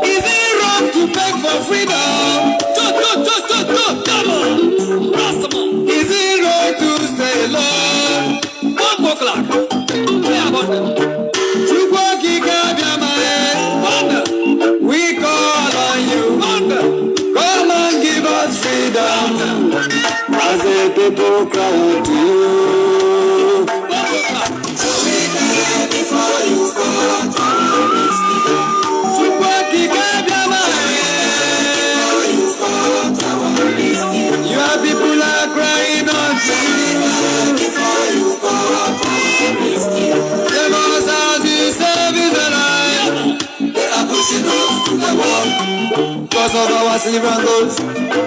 Is it wrong to beg for freedom? Come on! Is it wrong to stay alone? One clock. Chiukwu, Okike, Abiama, we call on you. Come and give us freedom. As the people cry out to you. So we can before you come. Chiukwu, Okike, Abiama, your people are crying out to you. Before you come. Save us as you save Israel. They are pushing us to the wall. Because of our silver and gold,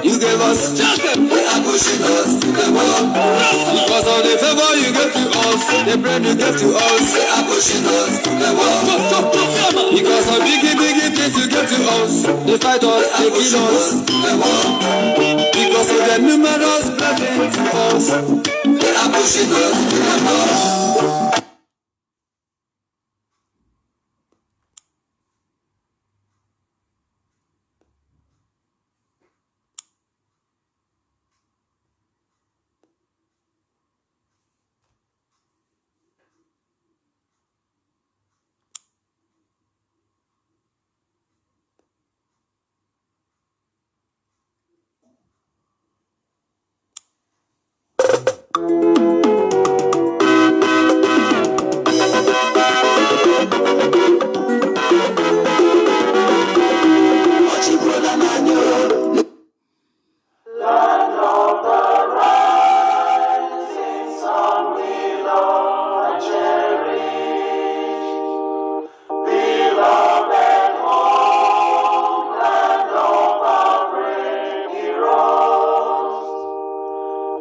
you gave us justice. They are pushing us to the wall. Because of the favor you gave to us, the bread you gave to us, they are pushing us to the wall. Because of biggie things you gave to us, they fight us, they kill us to the wall. Because of the numerous blessings to us, they are pushing us to the wall.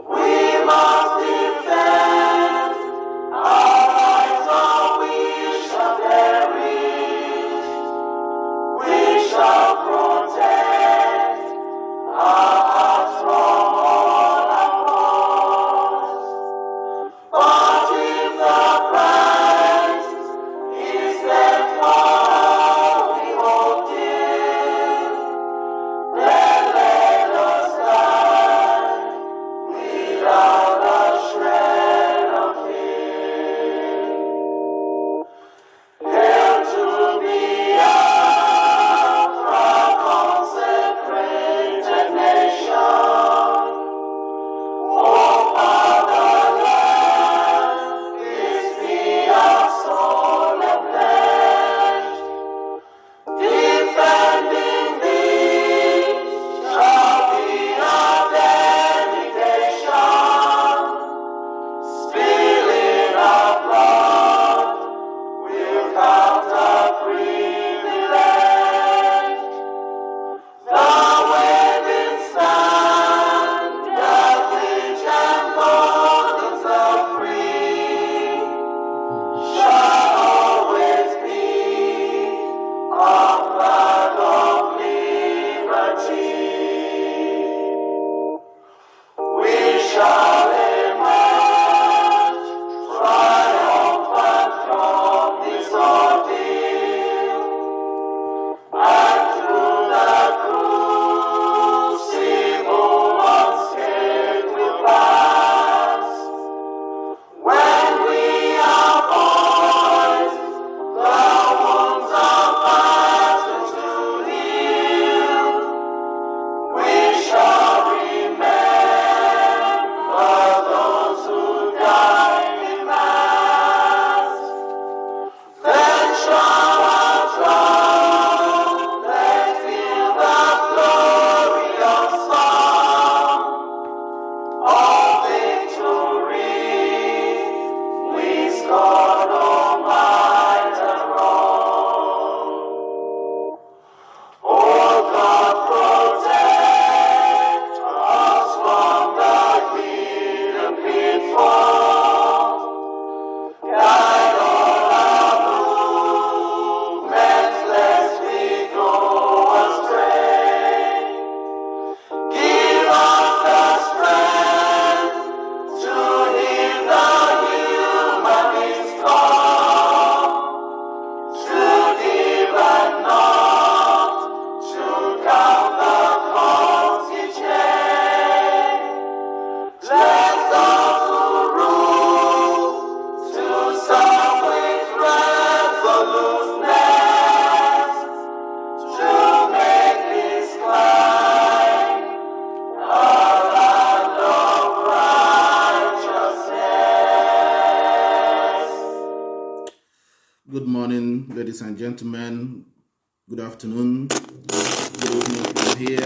We must be Good morning, ladies and gentlemen. Good afternoon. Good evening from here.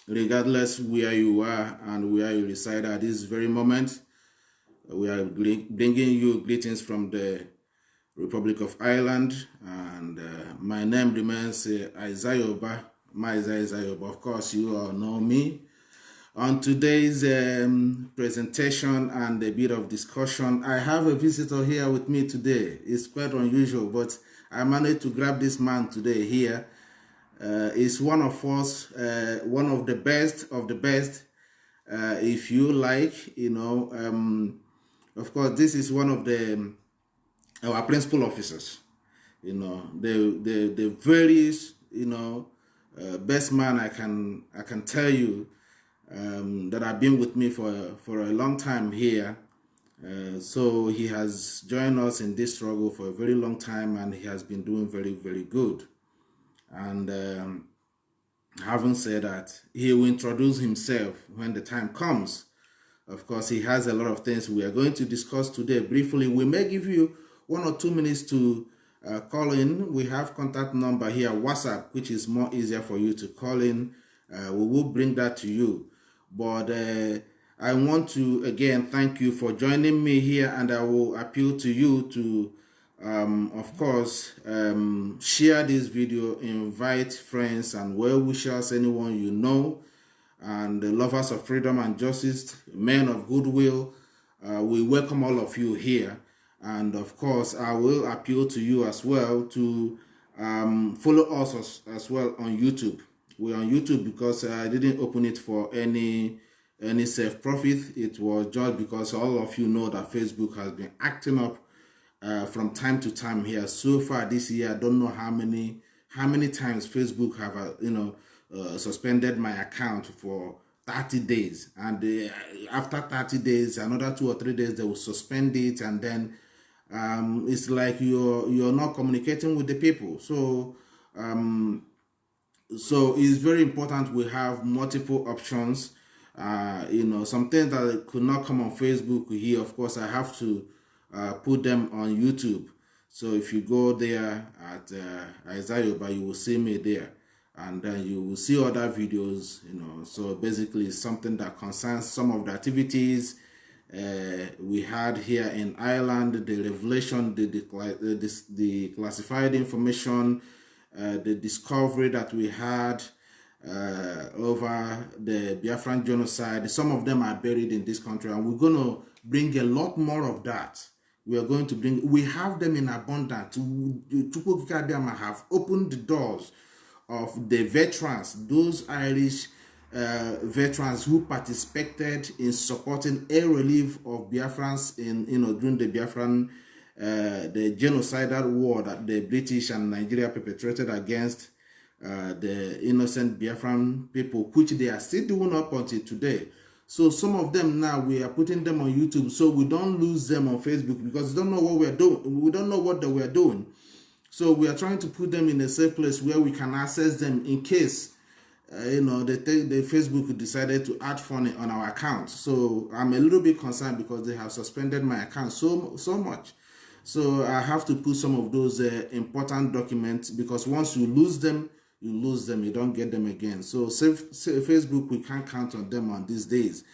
Regardless where you are and where you reside at this very moment, we are bringing you greetings from the Republic of Ireland. And my name remains Isaiah. Of course, you all know me. On today's presentation and a bit of discussion, I have a visitor here with me today. It's quite unusual, but I managed to grab this man today here. He's one of us, one of the best of the best, if you like, of course, this is one of our principal officers, the very, best man I can tell you, that have been with me for a long time here. So he has joined us in this struggle for a very long time, and he has been doing very, very good. And having said that, he will introduce himself when the time comes. Of course, he has a lot of things we are going to discuss today. Briefly, we may give you 1 or 2 minutes to call in. We have contact number here, WhatsApp, which is more easier for you to call in. We will bring that to you. But I want to again thank you for joining me here, and I will appeal to you to, of course, share this video, invite friends and well-wishers, anyone you know, and the lovers of freedom and justice, men of goodwill. We welcome all of you here. And of course, I will appeal to you as well to follow us as well on YouTube. We're on YouTube because I didn't open it for any self-profit. It was just because all of you know that Facebook has been acting up from time to time here. So far this year, I don't know how many times Facebook have suspended my account for 30 days, and after 30 days, another 2 or 3 days they will suspend it, and then it's like you're not communicating with the people. So so it's very important we have multiple options. Some things that could not come on Facebook here, of course, I have to put them on YouTube. So if you go there at Isaiah, you will see me there, and then you will see other videos. So basically, it's something that concerns some of the activities we had here in Ireland, the revelation, the classified information, the discovery that we had over the Biafran genocide. Some of them are buried in this country, and we're going to bring a lot more of that. We have them in abundance. Chiukwu Abiama have opened the doors of the veterans, those Irish veterans who participated in supporting a relief of Biafrans during the Biafran the genocidal war that the British and Nigeria perpetrated against the innocent Biafran people, which they are still doing up until today. So some of them now, we are putting them on YouTube so we don't lose them on Facebook, because we don't know what we're doing. We don't know what they were doing. So we are trying to put them in a safe place where we can access them in case the Facebook decided to add funny on our account. So I'm a little bit concerned because they have suspended my account so much. So I have to put some of those important documents, because once you lose them, you don't get them again. So Facebook, we can't count on them on these days.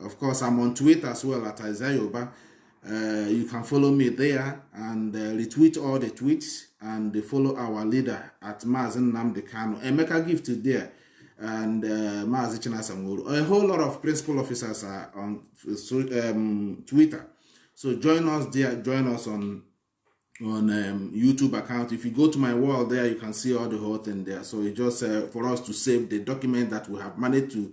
Of course, I'm on Twitter as well at Isaiah. You can follow me there and retweet all the tweets, and follow our leader at Mazen Namdekano. Emeka Gift there, and Mazi Chinasamuru. A whole lot of principal officers are on Twitter. So join us there, join us on YouTube account. If you go to my wall there, you can see all the whole thing there. So it's just for us to save the document that we have managed to,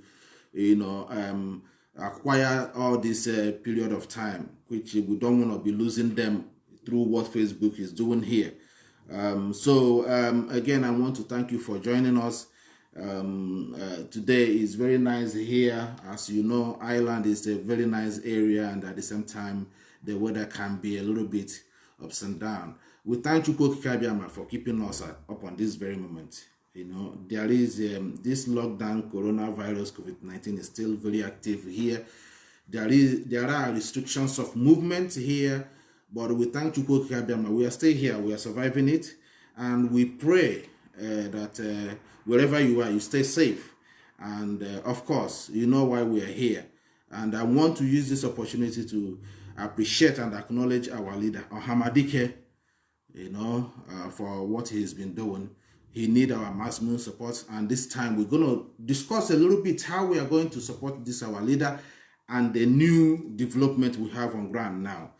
acquire all this period of time, which we don't want to be losing them through what Facebook is doing here. Again, I want to thank you for joining us. Today is very nice here. As you know, Ireland is a very nice area, and at the same time, the weather can be a little bit ups and down. We thank Chiukwu Abiama for keeping us up on this very moment. There is this lockdown, coronavirus, COVID-19 is still very active here There are restrictions of movement here, but we thank Chiukwu Okike Abiama. We are still here. We are surviving it, and we pray that wherever you are, you stay safe. And of course, you know why we are here. And I want to use this opportunity to appreciate and acknowledge our leader, Ohamadike, for what he's been doing. He needs our maximum support. And this time we're going to discuss a little bit how we are going to support this, our leader, and the new development we have on ground now.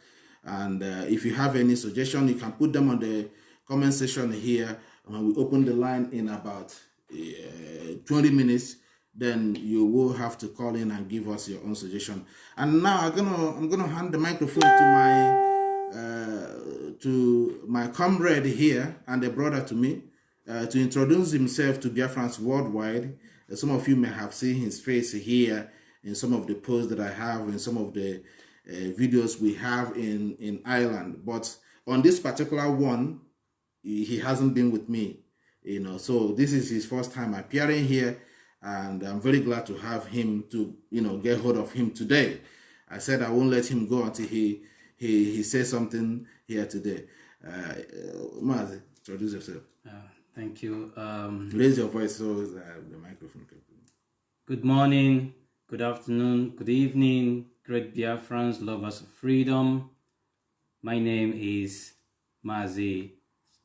And if you have any suggestion, you can put them on the comment section here. When we open the line in about 20 minutes, then you will have to call in and give us your own suggestion. And now I'm gonna hand the microphone to my comrade here and a brother to me to introduce himself to Biafrans worldwide. Some of you may have seen his face here in some of the posts that I have, in some of the videos we have in Ireland. But on this particular one, he hasn't been with me, so this is his first time appearing here, and I'm very glad to have him to, get hold of him today. I said I won't let him go until he says something here today. Mazi, introduce yourself. Thank you. Raise your voice so the microphone can. Good morning, good afternoon, good evening, great Biafrans, lovers of freedom. My name is Mazi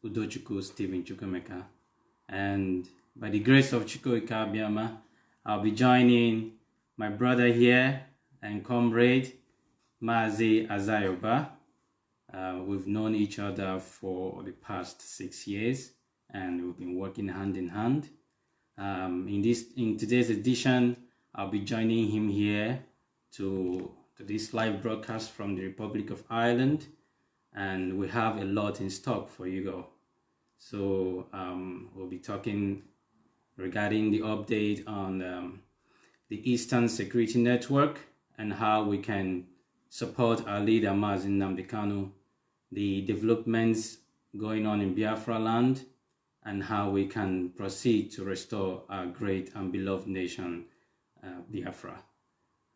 Udochukwu Stephen Chukwemeka, and by the grace of Chiukwu Okike Abiama, I'll be joining my brother here and comrade Mazi Azayoba. We've known each other for the past 6 years, and we've been working hand in hand. In today's edition, I'll be joining him here to this live broadcast from the Republic of Ireland, and we have a lot in stock for you all. So we'll be talking regarding the update on the Eastern Security Network and how we can support our leader Mazi Nnamdi Kanu, the developments going on in Biafra land, and how we can proceed to restore our great and beloved nation, Biafra.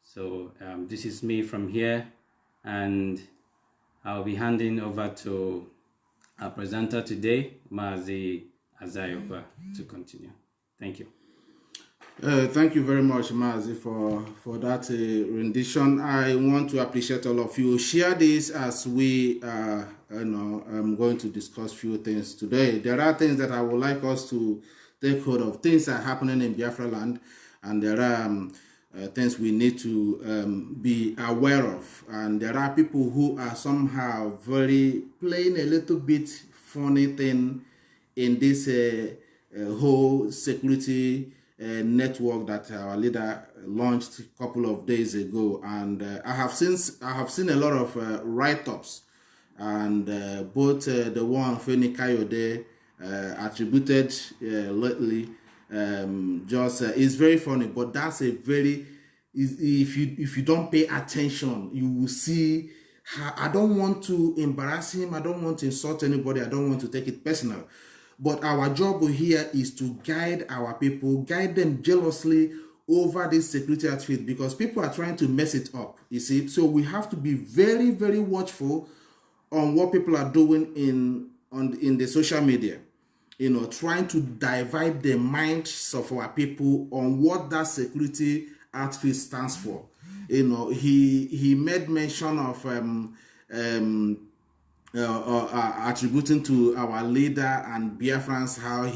So this is me from here, and I'll be handing over to our presenter today, Mazi Azayoba, to continue. Thank you. Thank you very much, Mazi, for that rendition. I want to appreciate all of you. Share this as we I'm going to discuss few things today. There are things that I would like us to take hold of. Things are happening in Biafra land, and there are things we need to be aware of. And there are people who are somehow playing a little bit funny thing in this whole security network that our leader launched a couple of days ago. And I have seen a lot of write-ups, and both the one Feni Kayode attributed lately just is very funny, but that's a very, if you don't pay attention, you will see how, I don't want to embarrass him, I don't want to insult anybody, I don't want to take it personal, but our job here is to guide our people, guide them jealously over this security outfit, because people are trying to mess it up, you see. So we have to be very, very watchful on what people are doing in the social media, trying to divide the minds of our people on what that security outfit stands for. He made mention of attributing to our leader and Biafrans how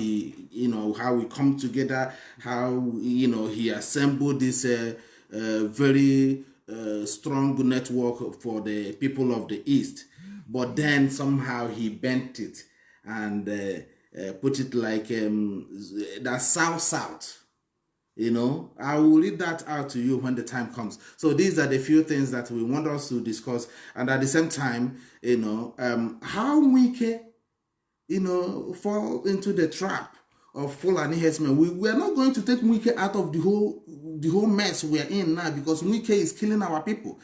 how we come together, how he assembled this very strong network for the people of the East, but then somehow he bent it and put it like the South. I will read that out to you when the time comes. So these are the few things that we want us to discuss, and at the same time, how Nwaike, fall into the trap of Fulani herdsmen. We are not going to take Nwaike out of the whole mess we are in now, because Nwaike is killing our people.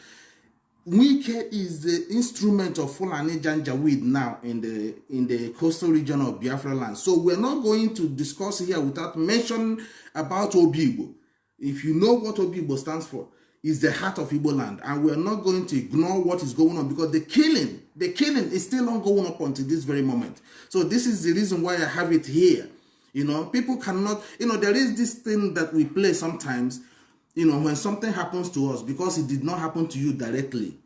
Nwaike is the instrument of Fulani Janjaweed now in the coastal region of Biafra land. So we're not going to discuss here without mentioning about Obigbo. If you know what Obigbo stands for, is the heart of Igbo land, and we're not going to ignore what is going on, because the killing is still ongoing up until this very moment. So this is the reason why I have it here. You know, people cannot, you know, there is this thing that we play sometimes, you know, when something happens to us, because it did not happen to you directly,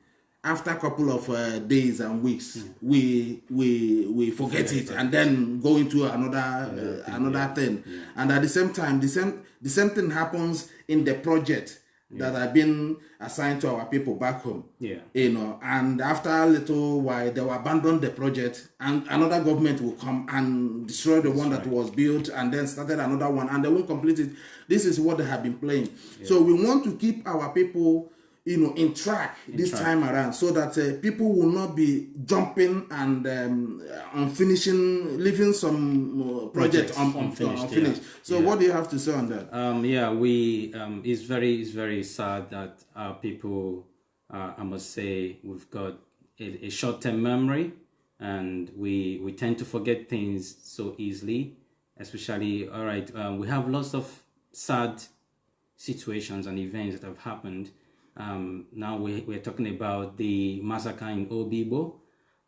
after a couple of days and weeks, we forget it and then go into another thing. Yeah. And at the same time, the same thing happens in the project that have been assigned to our people back home. Yeah. You know, and after a little while, they will abandon the project, and another government will come and destroy the one that was built, and then started another one, and they won't complete it. This is what they have been playing. Yeah. So we want to keep our people, you know, in track this time around, so that people will not be jumping and leaving some project unfinished. Yeah. So what do you have to say on that? We it's very sad that our people, I must say, we've got a short-term memory, and we tend to forget things so easily, especially, we have lots of sad situations and events that have happened. Now we're talking about the massacre in Obibo.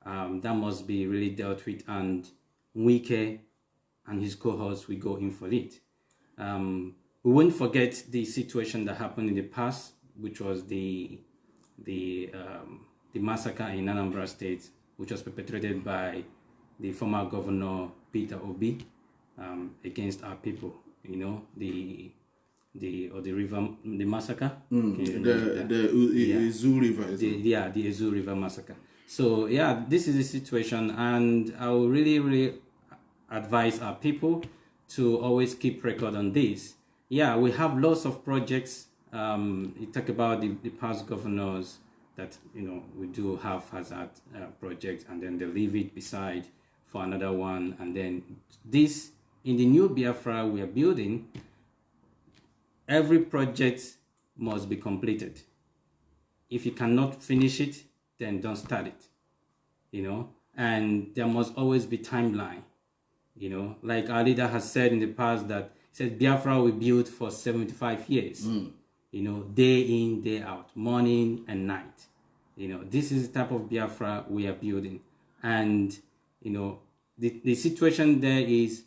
That must be really dealt with, and Nwaike and his cohorts will go in for it. We won't forget the situation that happened in the past, which was the massacre in Anambra State, which was perpetrated by the former governor Peter Obi against our people. You know, the massacre. The Ezu River. The Ezu River massacre. So this is the situation, and I will really advise our people to always keep record on this. Yeah, we have lots of projects. You talk about the past governors that, you know, we do have hazard projects, and then they leave it beside for another one, and then this in the new Biafra we are building. Every project must be completed. If you cannot finish it, then don't start it, you know. And there must always be timeline, you know. Like our leader has said in the past, that he said Biafra will build for 75 years, you know, day in, day out, morning and night. You know, this is the type of Biafra we are building. And, you know, the situation there is,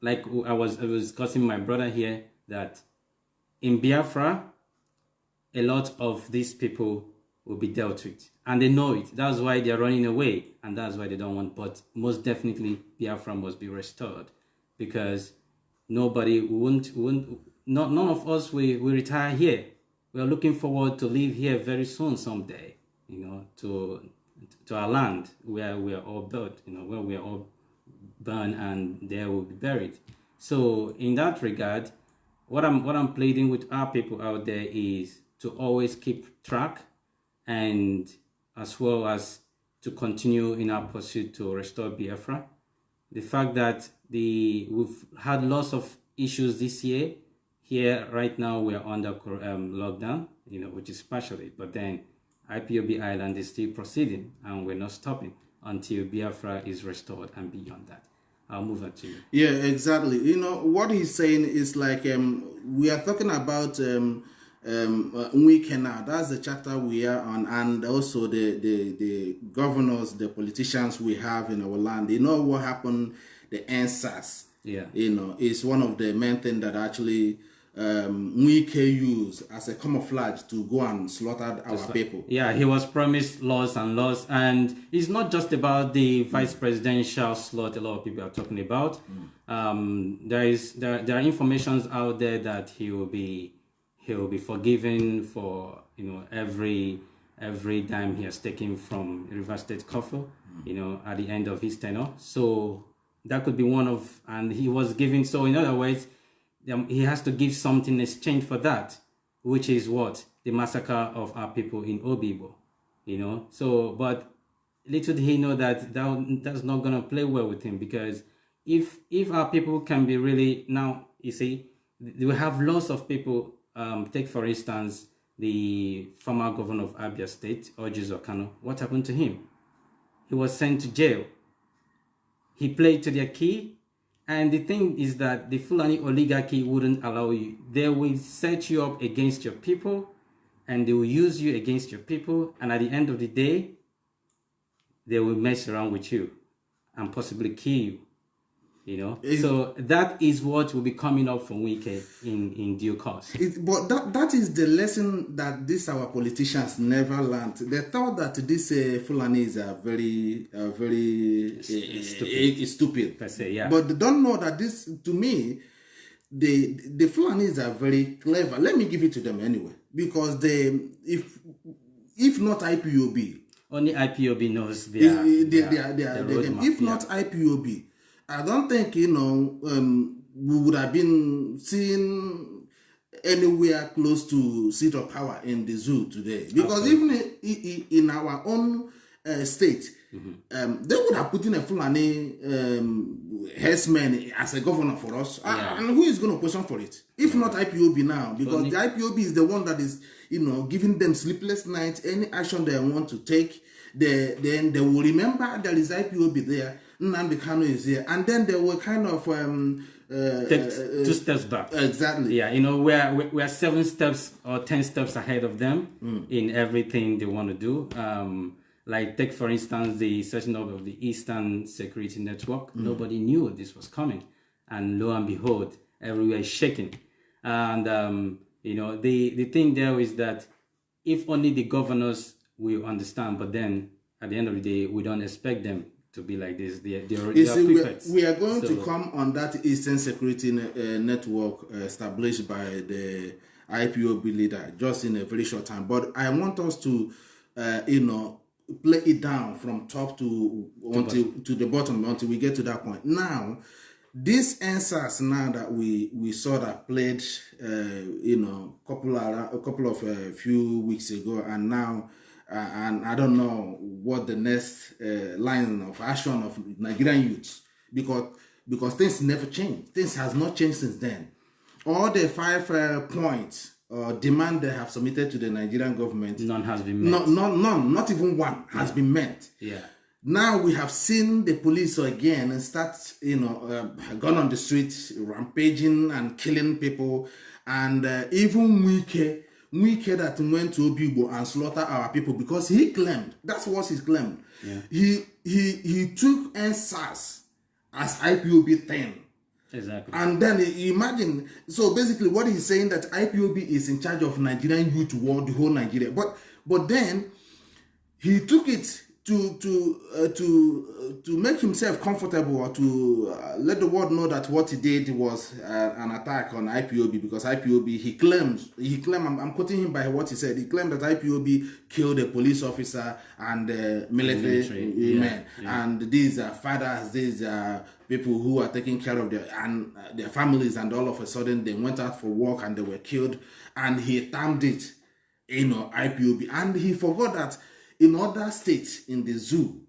like I was discussing with my brother here, that in Biafra, a lot of these people will be dealt with, and they know it. That's why they're running away, and that's why they don't want. But most definitely, Biafra must be restored, because nobody none of us will retire here. We are looking forward to live here very soon, someday. You know, to our land where we are all built. You know, where we are all born, and there will be buried. So in that regard, what I'm pleading with our people out there is to always keep track, and as well as to continue in our pursuit to restore Biafra. The fact that we've had lots of issues this year. Here right now we are under lockdown, you know, which is partially, but then IPOB Island is still proceeding, and we're not stopping until Biafra is restored and beyond that. I'll move on to you. Yeah, exactly. You know, what he's saying is like, we are talking about Nwaike now. That's the chapter we are on, and also the governors, the politicians we have in our land. You know what happened? The NSAS. Yeah. You know, is one of the main things that actually Nwaike used as a camouflage to go and slaughter our people. Yeah, he was promised laws, and it's not just about the vice presidential slot a lot of people are talking about. There are informations out there that he will be forgiven for, you know, every dime he has taken from River State Coffee, you know, at the end of his tenure. So that could be one of, and he was giving. So in other words, he has to give something in exchange for that, which is what? The massacre of our people in Obibo, you know. So, but little did he know that that's not going to play well with him, because if our people can be really, now, you see, we have lots of people, take for instance, the former governor of Abia State, Orji Zokano. What happened to him? He was sent to jail. He played to their key. And the thing is that the Fulani oligarchy wouldn't allow you. They will set you up against your people, and they will use you against your people, and at the end of the day, they will mess around with you and possibly kill you. So that is what will be coming up from Wike in due course. But that is the lesson that our politicians never learned. They thought that this Fulanis are very stupid. Per se, yeah. But they don't know that this, to me, the Fulanis are very clever. Let me give it to them anyway, because if not IPOB, only IPOB knows their roadmap. If not IPOB, I don't think, we would have been seen anywhere close to seat of power in the zoo today. Because even in our own state, they would have put in a Fulani herdsman as a governor for us. And who is going to question for it? If not IPOB now, because the IPOB is the one that is, giving them sleepless nights. Any action they want to take, then they will remember there is IPOB there. Nnamdi Kanu is here, and then they will kind of take 2 steps back. Exactly. Yeah, we are 7 steps or 10 steps ahead of them in everything they want to do. Like take for instance the setting up of the Eastern Security Network. Nobody knew this was coming, and lo and behold, everywhere is shaking. And the thing there is that if only the governors will understand, but then at the end of the day, we don't expect them to be like this. They are puppets. We are going to come on that Eastern Security Network established by the IPOB leader just in a very short time. But I want us to, play it down from top to the bottom until we get to that point. Now, these answers now that we saw that played, a couple of few weeks ago, and now. And I don't know what the next line of action of Nigerian youths, because things never change. Things has not changed since then. All the 5 points demand they have submitted to the Nigerian government, none has been met. None, not even one has been met. Yeah. Now we have seen the police again and start, gone on the streets, rampaging and killing people, and even Wike that went to Obibo and slaughter our people, because he claimed, that's what he claimed. Yeah. He took NSAS as IPOB 10. Exactly. And then imagine, so basically what he's saying that IPOB is in charge of Nigerian youth world, the whole Nigeria. But then he took it to make himself comfortable, or to let the world know that what he did was an attack on IPOB, because IPOB, he claimed, I'm quoting him by what he said, he claimed that IPOB killed a police officer and military men. Yeah. And these are fathers, these are people who are taking care of their families, and all of a sudden they went out for work and they were killed, and he termed it, IPOB. And he forgot that in other states in the zoo,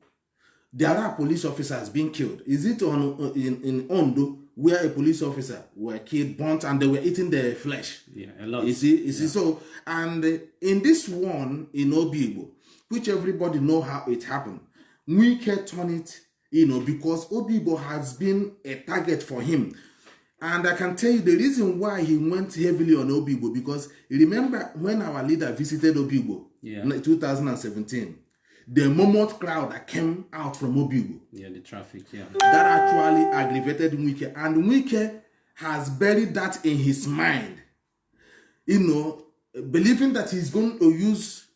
there are police officers being killed. Is it in Ondo, where a police officer were killed, burnt, and they were eating the flesh? Yeah, a lot. You see, so, and in this one in Obibo, which everybody know how it happened, Wike turned it, because Obibo has been a target for him. And I can tell you the reason why he went heavily on Obibo, because remember when our leader visited Obibo in 2017, the Momot crowd that came out from Obibo. Yeah, the traffic, that actually aggravated Wike. And Wike has buried that in his mind, believing that he's going to use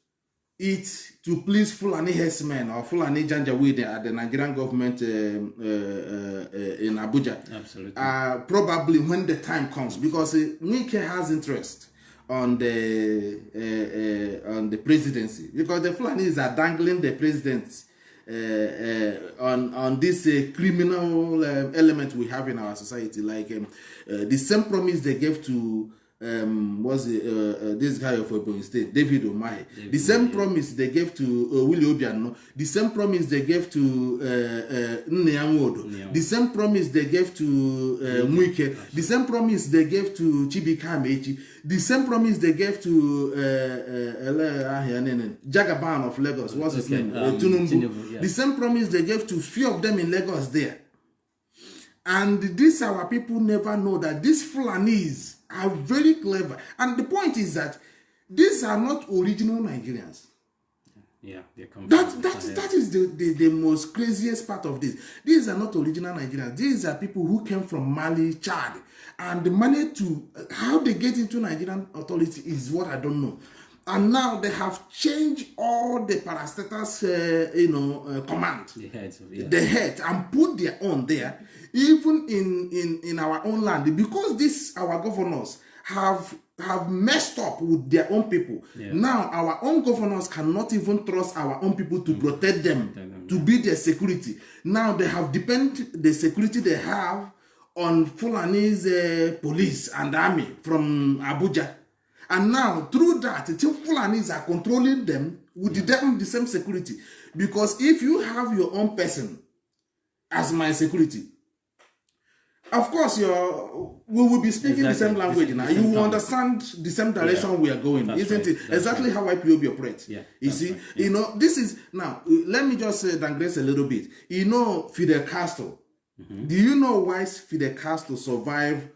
it to please Fulani herdsmen or Fulani Janjaweed at the Nigerian government in Abuja. Absolutely. Probably when the time comes, because Wike has interest on the presidency, because the Fulanis are dangling the president on this criminal element we have in our society, like the same promise they gave to this guy of Ebonyi State, David Umahi. The same promise they gave to Willie Obiano. The same promise they gave to Nneamwodo. The same promise they gave to Wike. The same promise they gave to Chibika Amechi. The same promise they gave to Jagaban of Lagos. What's his name? Tinubu. The same promise they gave to few of them in Lagos there. And this our people never know that these Fulanis are very clever. And the point is that these are not original Nigerians. Yeah, they're that is the most craziest part of this. These are not original Nigerians. These are people who came from Mali, Chad, and the money to how they get into Nigerian authority is what I don't know. And now they have changed all the parastatals, command, the head, and put their own there, even in our own land, because this our governors have messed up with their own people. Yeah. Now our own governors cannot even trust our own people to protect them, to be their security. Now they have depended the security they have on Fulani's police and army from Abuja. And now, through that, the Fulanis are controlling them with the same security. Because if you have your own person as my security, of course, we will be speaking the same language now. You will understand the same direction we are going, isn't it? That's exactly how IPOB operates. Yeah, you see, this is, now, let me just digress a little bit. Fidel Castro. Do you know why Fidel Castro survived,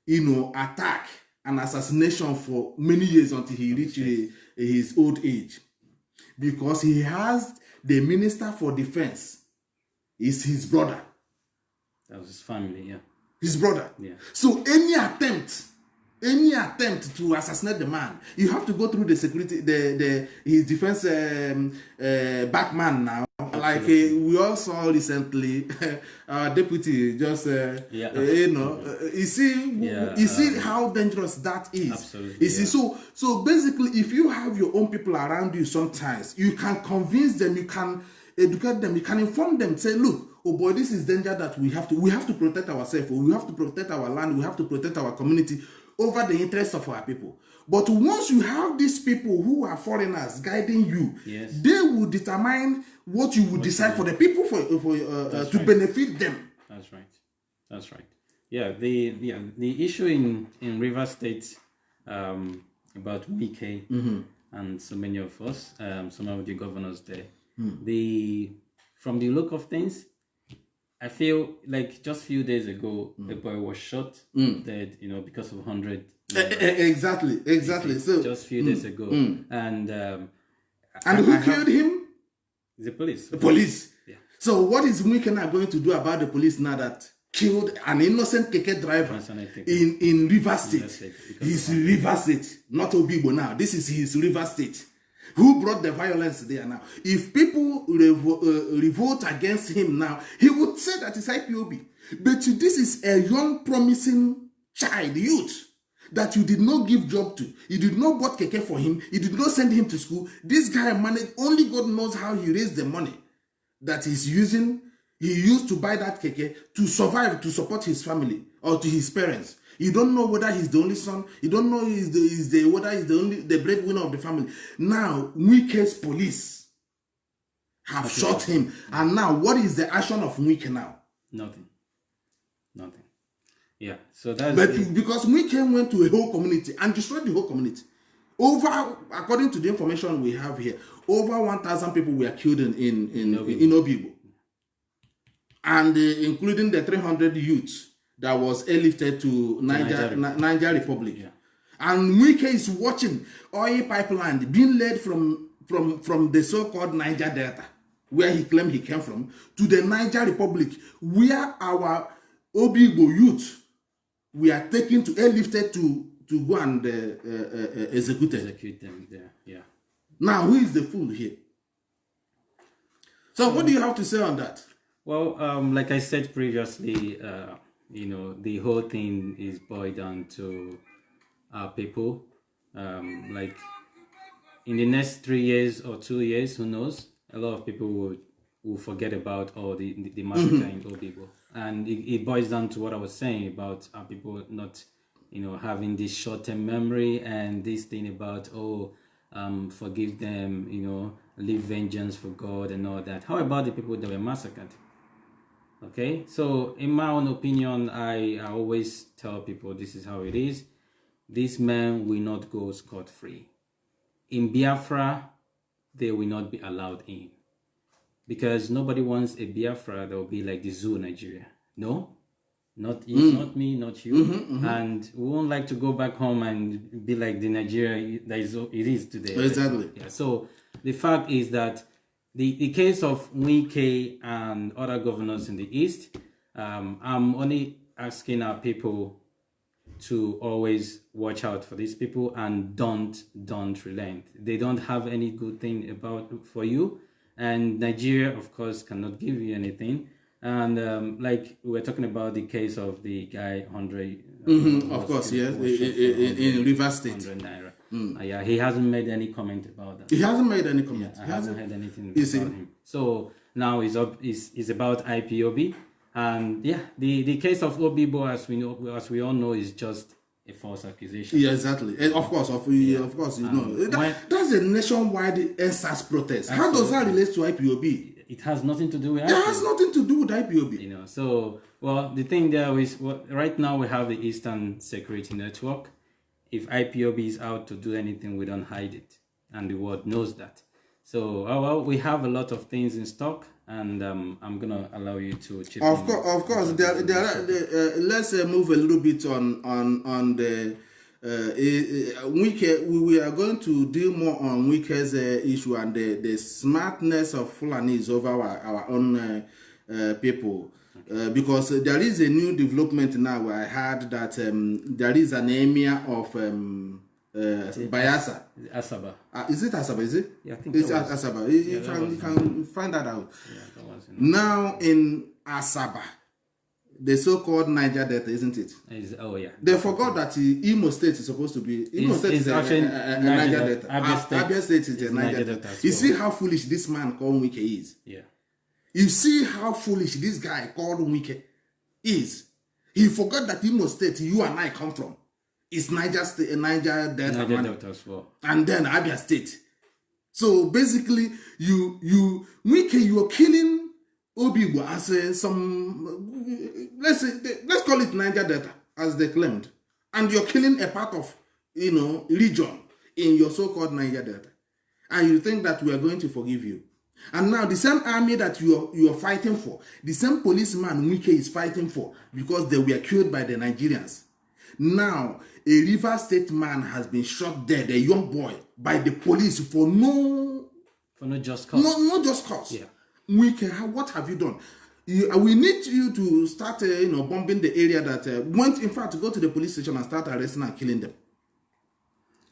attack and assassination for many years until he reached his old age? Because he has the Minister for Defense is his brother. That was his family, yeah. His brother. Yeah. So any attempt to assassinate the man, you have to go through the security, his defense back man now. Like we all saw recently, our deputy just, you see how dangerous that is. Absolutely. You see, so basically, if you have your own people around you, sometimes you can convince them, you can educate them, you can inform them, say, look, oh boy, this is danger that we have to protect ourselves, we have to protect our land, we have to protect our community over the interests of our people. But once you have these people who are foreigners guiding you, they will determine what you will decide for the people to benefit them. That's right. Yeah, the issue in River State about Wike and so many of us, some of the governors there, from the look of things, I feel like just a few days ago, a boy was shot dead, because of 100. Exactly. So just a few days ago, and who killed him? The police. The police. Yeah. So what is Mwikena going to do about the police now that killed an innocent keke driver in River State? He's River State, not Obibo now. This is his River State. Who brought the violence there now? If people revolt against him now, he would say that it's IPOB. But this is a young, promising child, youth, that you did not give job to. You did not bought keke for him. You did not send him to school. This guy managed, only God knows how he raised the money that he's using. He used to buy that keke to survive, to support his family or to his parents. You don't know whether he's the only son. You don't know whether he's the breadwinner of the family. Now, Nwike's police have shot him. And now, what is the action of Nwike now? Nothing. Yeah, so that's... Because Nwike went to a whole community and destroyed the whole community. According to the information we have here, over 1,000 people were killed in Obibo. And including the 300 youths that was airlifted to Niger Republic. Yeah. And Nwike is watching oil pipeline being led from the so-called Niger Delta, where he claimed he came from, to the Niger Republic, where our Obibo youth we are taken to airlifted to go and execute them there. Yeah. Now, who is the fool here? So what do you have to say on that? Well, like I said previously, the whole thing is boiled down to our people. Like in the next 3 years or 2 years, who knows? A lot of people will forget about all the massacre in Obibo. And it boils down to what I was saying about our people not, having this short-term memory and this thing about, forgive them, leave vengeance for God and all that. How about the people that were massacred? Okay, so in my own opinion, I always tell people this is how it is. These men will not go scot-free. In Biafra, they will not be allowed in. Because nobody wants a Biafra that will be like the zoo Nigeria. No, not me, not you, and we won't like to go back home and be like the Nigeria that it is today. Exactly. Yeah. So the fact is that the case of Nwaike and other governors in the East, I'm only asking our people to always watch out for these people and don't relent. They don't have any good thing for you, and Nigeria, of course, cannot give you anything. And like we were talking about the case of the guy Andre, of course, yes, in Rivers State. 100 naira. Yeah, he hasn't made any comment about that. He hasn't made any comment. Yeah, I haven't heard anything about him. So now it's about IPOB, and yeah, the case of Obibo, as we all know, is just a false accusation. Yeah, exactly. Of course, that's a nationwide NSAS protest. Absolutely. How does that relate to IPOB? It has nothing to do with IPOB. It has nothing to do with IPOB. So, well, the thing there is, right now we have the Eastern Security Network. If IPOB is out to do anything, we don't hide it. And the world knows that. So, well, we have a lot of things in stock, and I'm going to allow you to chip in. Of course. Let's move a little bit on the Wike. We are going to deal more on Wike's issue and the smartness of Fulani over our own people. Because there is a new development now. I heard that there is an emir of Bayelsa. Asaba. Is it Asaba? Is it? Yeah, I think it's Asaba. Asaba. You can find that out. Yeah, that was now in Asaba, the so-called Niger Delta, isn't it? Yeah. They forgot that Imo State is supposed to be. Imo State is a Niger Delta. Abia State is a Niger Delta. You see how foolish this man called Wike is. Yeah. You see how foolish this guy called Wike is. He forgot that Imo State, you and I come from, is Niger Delta. Niger Delta as well. And then Abia State. So basically, Wike, you are killing Obibo as let's call it Niger Delta, as they claimed, and you're killing a part of region in your so-called Niger Delta, and you think that we are going to forgive you. And now the same army that you are fighting for, the same policeman Wike is fighting for, because they were killed by the Nigerians. Now a River State man has been shot dead, a young boy, by the police for no just cause. No just cause. Yeah. Wike, what have you done? We need you to start, bombing the area that went, in fact, go to the police station and start arresting and killing them.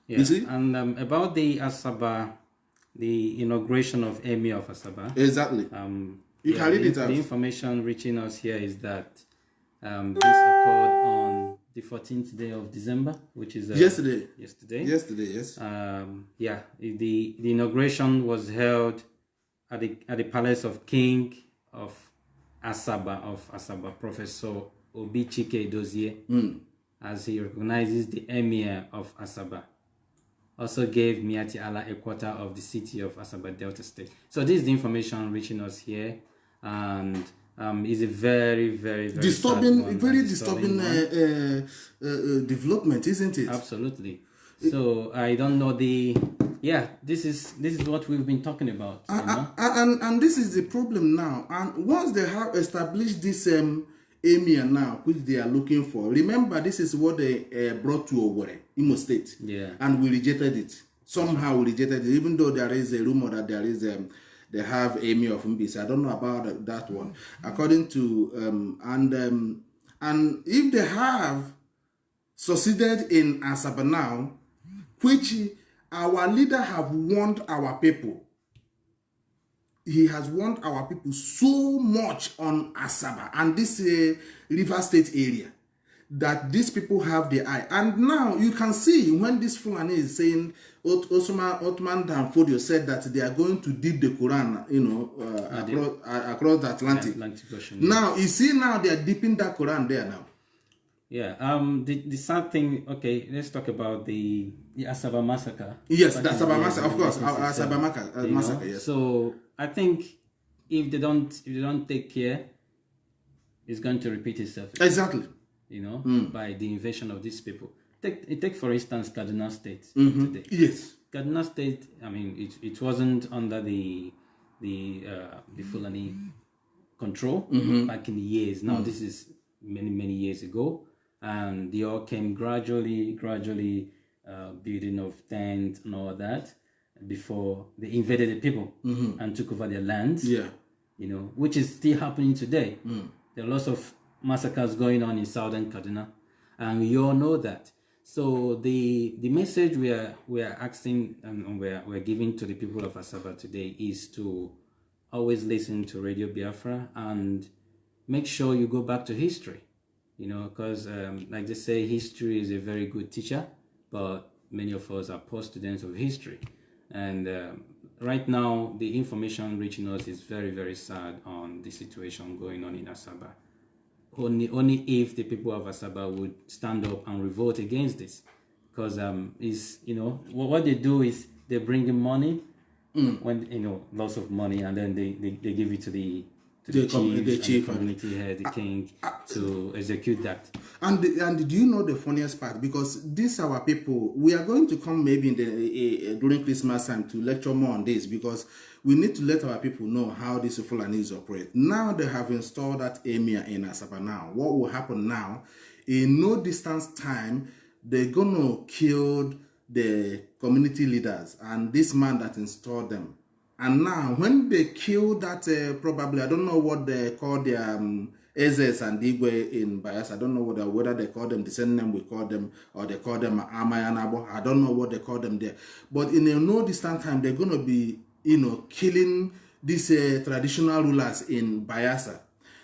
Yeah. You see? And about the Asaba, the inauguration of Emir of Asaba. Exactly. You can read it out. The information reaching us here is that this occurred on the 14th day of December, which is yesterday. Yesterday, yes. Yeah. The inauguration was held at the palace of King of Asaba, Professor Obichike Dozie, as he recognizes the Emir of Asaba. Also gave Miati Allah a quarter of the city of Asaba Delta State. So this is the information reaching us here, and is a very, very, very disturbing development, isn't it? Absolutely. So I don't know this is what we've been talking about. And this is the problem now. And once they have established this Emir now, which they are looking for, remember this is what they brought to Owerri, Imo State. Yeah. And we rejected it. Somehow we rejected it, even though there is a rumor that there is they have Emir of Mbisi. I don't know about that one. According to and if they have succeeded in Asaba now, which our leader have warned our people. He has warned our people so much on Asaba and this River State area that these people have the eye. And now you can see when this Fulani is saying, Ottoman Danfodio said that they are going to dip the Quran, across the Atlantic. Ocean, now you see, now they are dipping that Quran there now. Yeah. The sad thing. Okay, let's talk about the Asaba massacre. Yes, the Asaba massacre, of course. Asaba massacre. Yes. So I think if they don't take care, it's going to repeat itself. Exactly. By the invasion of these people. Take for instance Kaduna State today. Yes. Kaduna State. I mean, it wasn't under the Fulani control back in the years. Now this is many years ago, and they all came gradually building of tents and all that before they invaded the people and took over their lands. Yeah. Which is still happening today. There are lots of massacres going on in southern Kaduna, and we all know that. So the message we are asking and we're giving to the people of Asaba today is to always listen to Radio Biafra and make sure you go back to history, because like they say, history is a very good teacher, but many of us are poor students of history. And right now, the information reaching us is very, very sad on the situation going on in Asaba. Only if the people of Asaba would stand up and revolt against this, because what they do is they bring in money, when lots of money, and then they give it to the chief, the community head, the king, to execute that. And do you know the funniest part? Because these our people, we are going to come maybe in during Christmas time to lecture more on this, because we need to let our people know how these Fulanis operate. Now they have installed that emir in Asaba. Now, what will happen now? In no distance time, they're gonna kill the community leaders and this man that installed them. And now, when they kill that, probably, I don't know what they call their Ezes and Igwe in Bayelsa. I don't know whether they call them the same name we call them, or they call them Amayanabo. I don't know what they call them there. But in a no distant time, they're going to be, killing these traditional rulers in Bayelsa.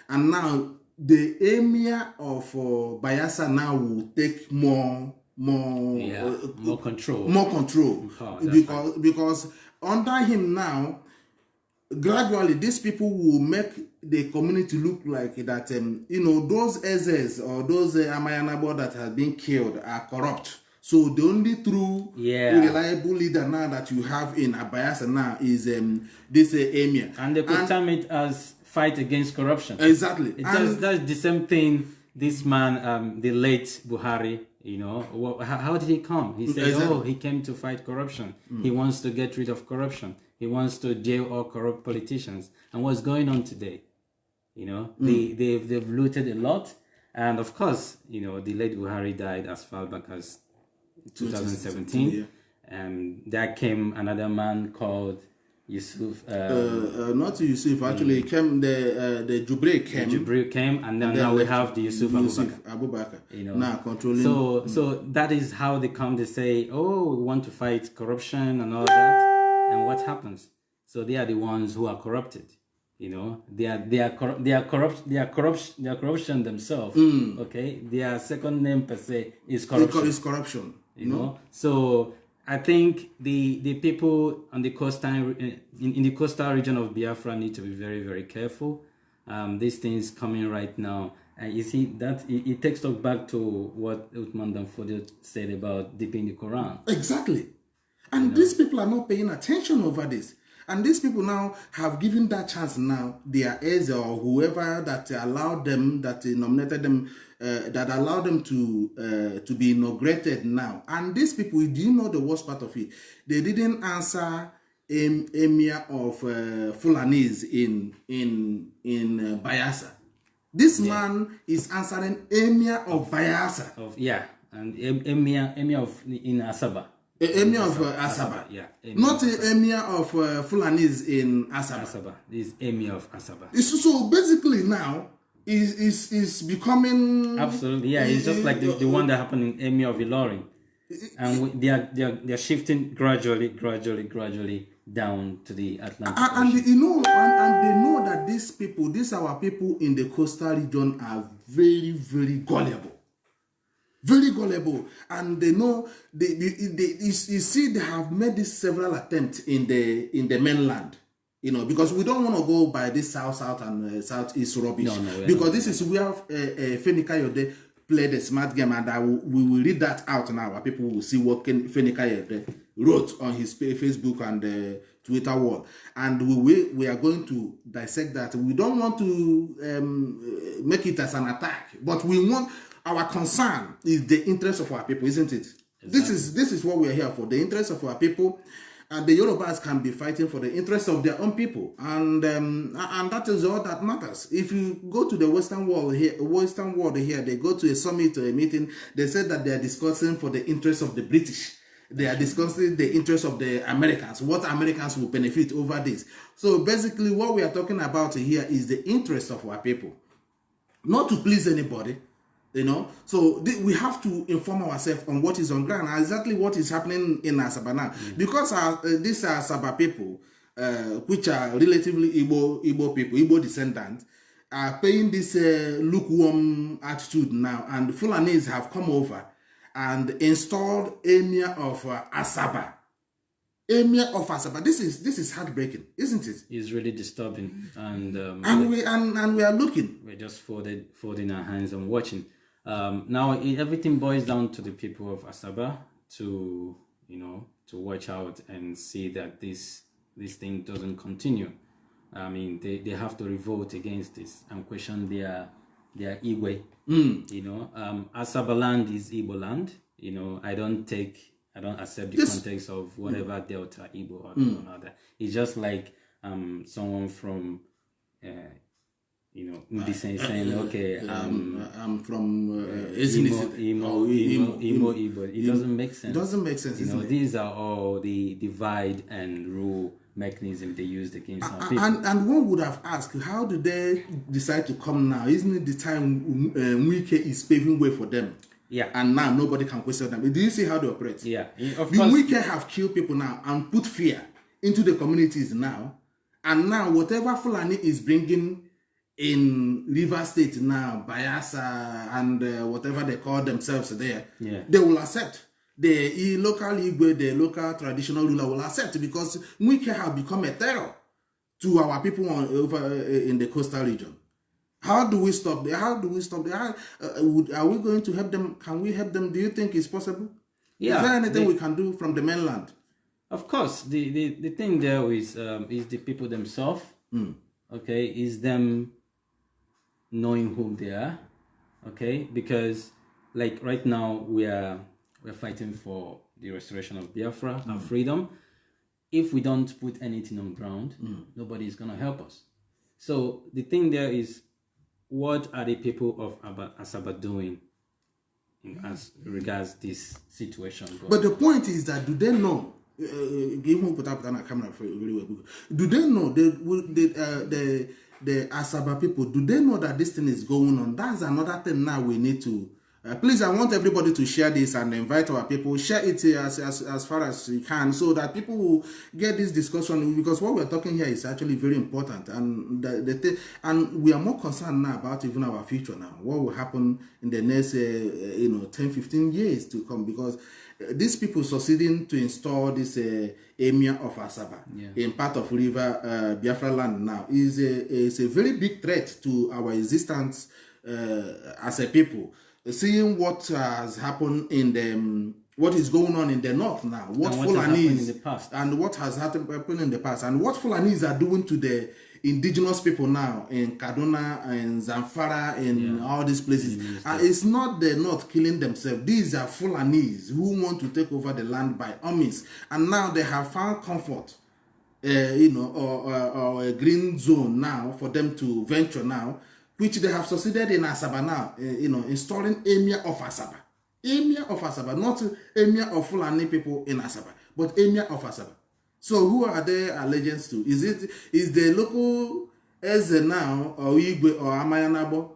And now, the emir of Bayelsa now will take more control. More control. Because under him now, gradually these people will make the community look like that. Those Ezes or those Amayanabo that have been killed are corrupt. So the only true reliable leader now that you have in Bayelsa now is this emir. And they could term it as fight against corruption. Exactly. That's the same thing. This man, the late Buhari, how did he come? He said, he came to fight corruption. He wants to get rid of corruption. He wants to jail all corrupt politicians. And what's going on today? They've looted a lot. And of course, the late Buhari died as far back as 2017. And there came another man called Yusuf. Not Yusuf, actually, came the Jubril came. The Jubril came, and now we have the Yusuf Abubakar. Now controlling. So that is how they come. They say, we want to fight corruption and all that. And what happens? So they are the ones who are corrupted. They are corruption themselves. Okay, their second name per se is corruption. It's corruption. So I think the people on the coastal in the coastal region of Biafra need to be very, very careful. These things coming right now, and you see that it takes us back to what Uthman Danfodio said about dipping the Quran. Exactly, and these people are not paying attention over this. And these people now have given that chance now, their heirs or whoever that allowed them, that nominated them, that allowed them to be inaugurated now. And these people, do you know the worst part of it? They didn't answer emir of Fulanis in Bayelsa. This man is answering emir of Bayelsa. And emir of in Asaba. Emir of Asaba. Not the emir of Fulanis in Asaba. This is emir of Asaba. So basically now is becoming absolutely it's just like the one that happened in emir of Ilorin, and they are shifting gradually down to the Atlantic Ocean. And they know that these our people in the coastal region are very, very gullible. Very gullible, and they know you see they have made this several attempts in the mainland, because we don't want to go by this south and southeast rubbish, because this is where Femi Kayode played a smart game, and we will read that out now. Our people will see what Femi Kayode wrote on his Facebook and Twitter wall, and we are going to dissect that. We don't want to make it as an attack, but we want. Our concern is the interest of our people, isn't it? Exactly. This is what we are here for, the interest of our people. And the Yorubas can be fighting for the interests of their own people, and that is all that matters. If you go to the Western world here, they go to a summit or a meeting, they said that they are discussing for the interests of the British. They are discussing the interests of the Americans, what Americans will benefit over this. So basically what we are talking about here is the interest of our people, not to please anybody. So we have to inform ourselves on what is on ground, exactly what is happening in Asaba now. Because these are Asaba people, which are relatively Igbo people, Igbo descendants, are paying this lukewarm attitude now, and Fulanis have come over and installed Emir of Asaba. Emir of Asaba. This is heartbreaking, isn't it? It's really disturbing, and we are looking. We're just folding our hands and watching. Now everything boils down to the people of Asaba to watch out and see that this thing doesn't continue. I mean, they have to revolt against this and question their Igwe. Asaba land is Igbo land. I don't accept the context of whatever Delta Igbo or another. It's just like someone from saying, okay, I'm from Imo Igbo. It doesn't make sense. It doesn't make sense. These are all the divide and rule mechanism they used against some people. And one would have asked, how did they decide to come now? Isn't it the time Nwaike is paving way for them? Yeah. And now nobody can question them. Do you see how they operate? Yeah. Of course. Nwaike have killed people now and put fear into the communities now. And now whatever Fulani is bringing in River State now, Bayelsa and whatever they call themselves there, they will accept. The local Igwe, the local traditional ruler will accept, because Nwaike have become a terror to our people over in the coastal region. How do we stop them? Are we going to help them? Can we help them? Do you think it's possible? Yeah. Is there anything we can do from the mainland? Of course. The thing there is the people themselves. Okay, is them knowing who they are. Okay, because like right now we're fighting for the restoration of Biafra and freedom. If we don't put anything on ground, nobody is gonna help us. So the thing there is, what are the people of Asaba doing as regards this situation going? But the point is that, do they know? Put up on a camera for really well. Do they know the Asaba people? Do they know that this thing is going on? That's another thing. Now we need to. Please, I want everybody to share this and invite our people. Share it as far as you can, so that people will get this discussion, because what we're talking here is actually very important, and and we are more concerned now about even our future now. What will happen in the next 10-15 years to come, because these people succeeding to install this Emir of Asaba in part of River Biafra land now is a very big threat to our existence as a people. Seeing what has happened what is going on in the north now, what Fulanis in the past, and what has happened in the past, and what Fulanis are doing to the indigenous people now in Kaduna and Zamfara and all these places. It's not the north killing themselves. These are Fulanis who want to take over the land by armies, and now they have found comfort, or a green zone now for them to venture now, which they have succeeded in Asaba now, installing Emir of Asaba. Emir of Asaba, not Emir of Fulani people in Asaba, but Emir of Asaba. So who are they allegiance to? Is the local Eze now, or Igwe, or Amayanabo,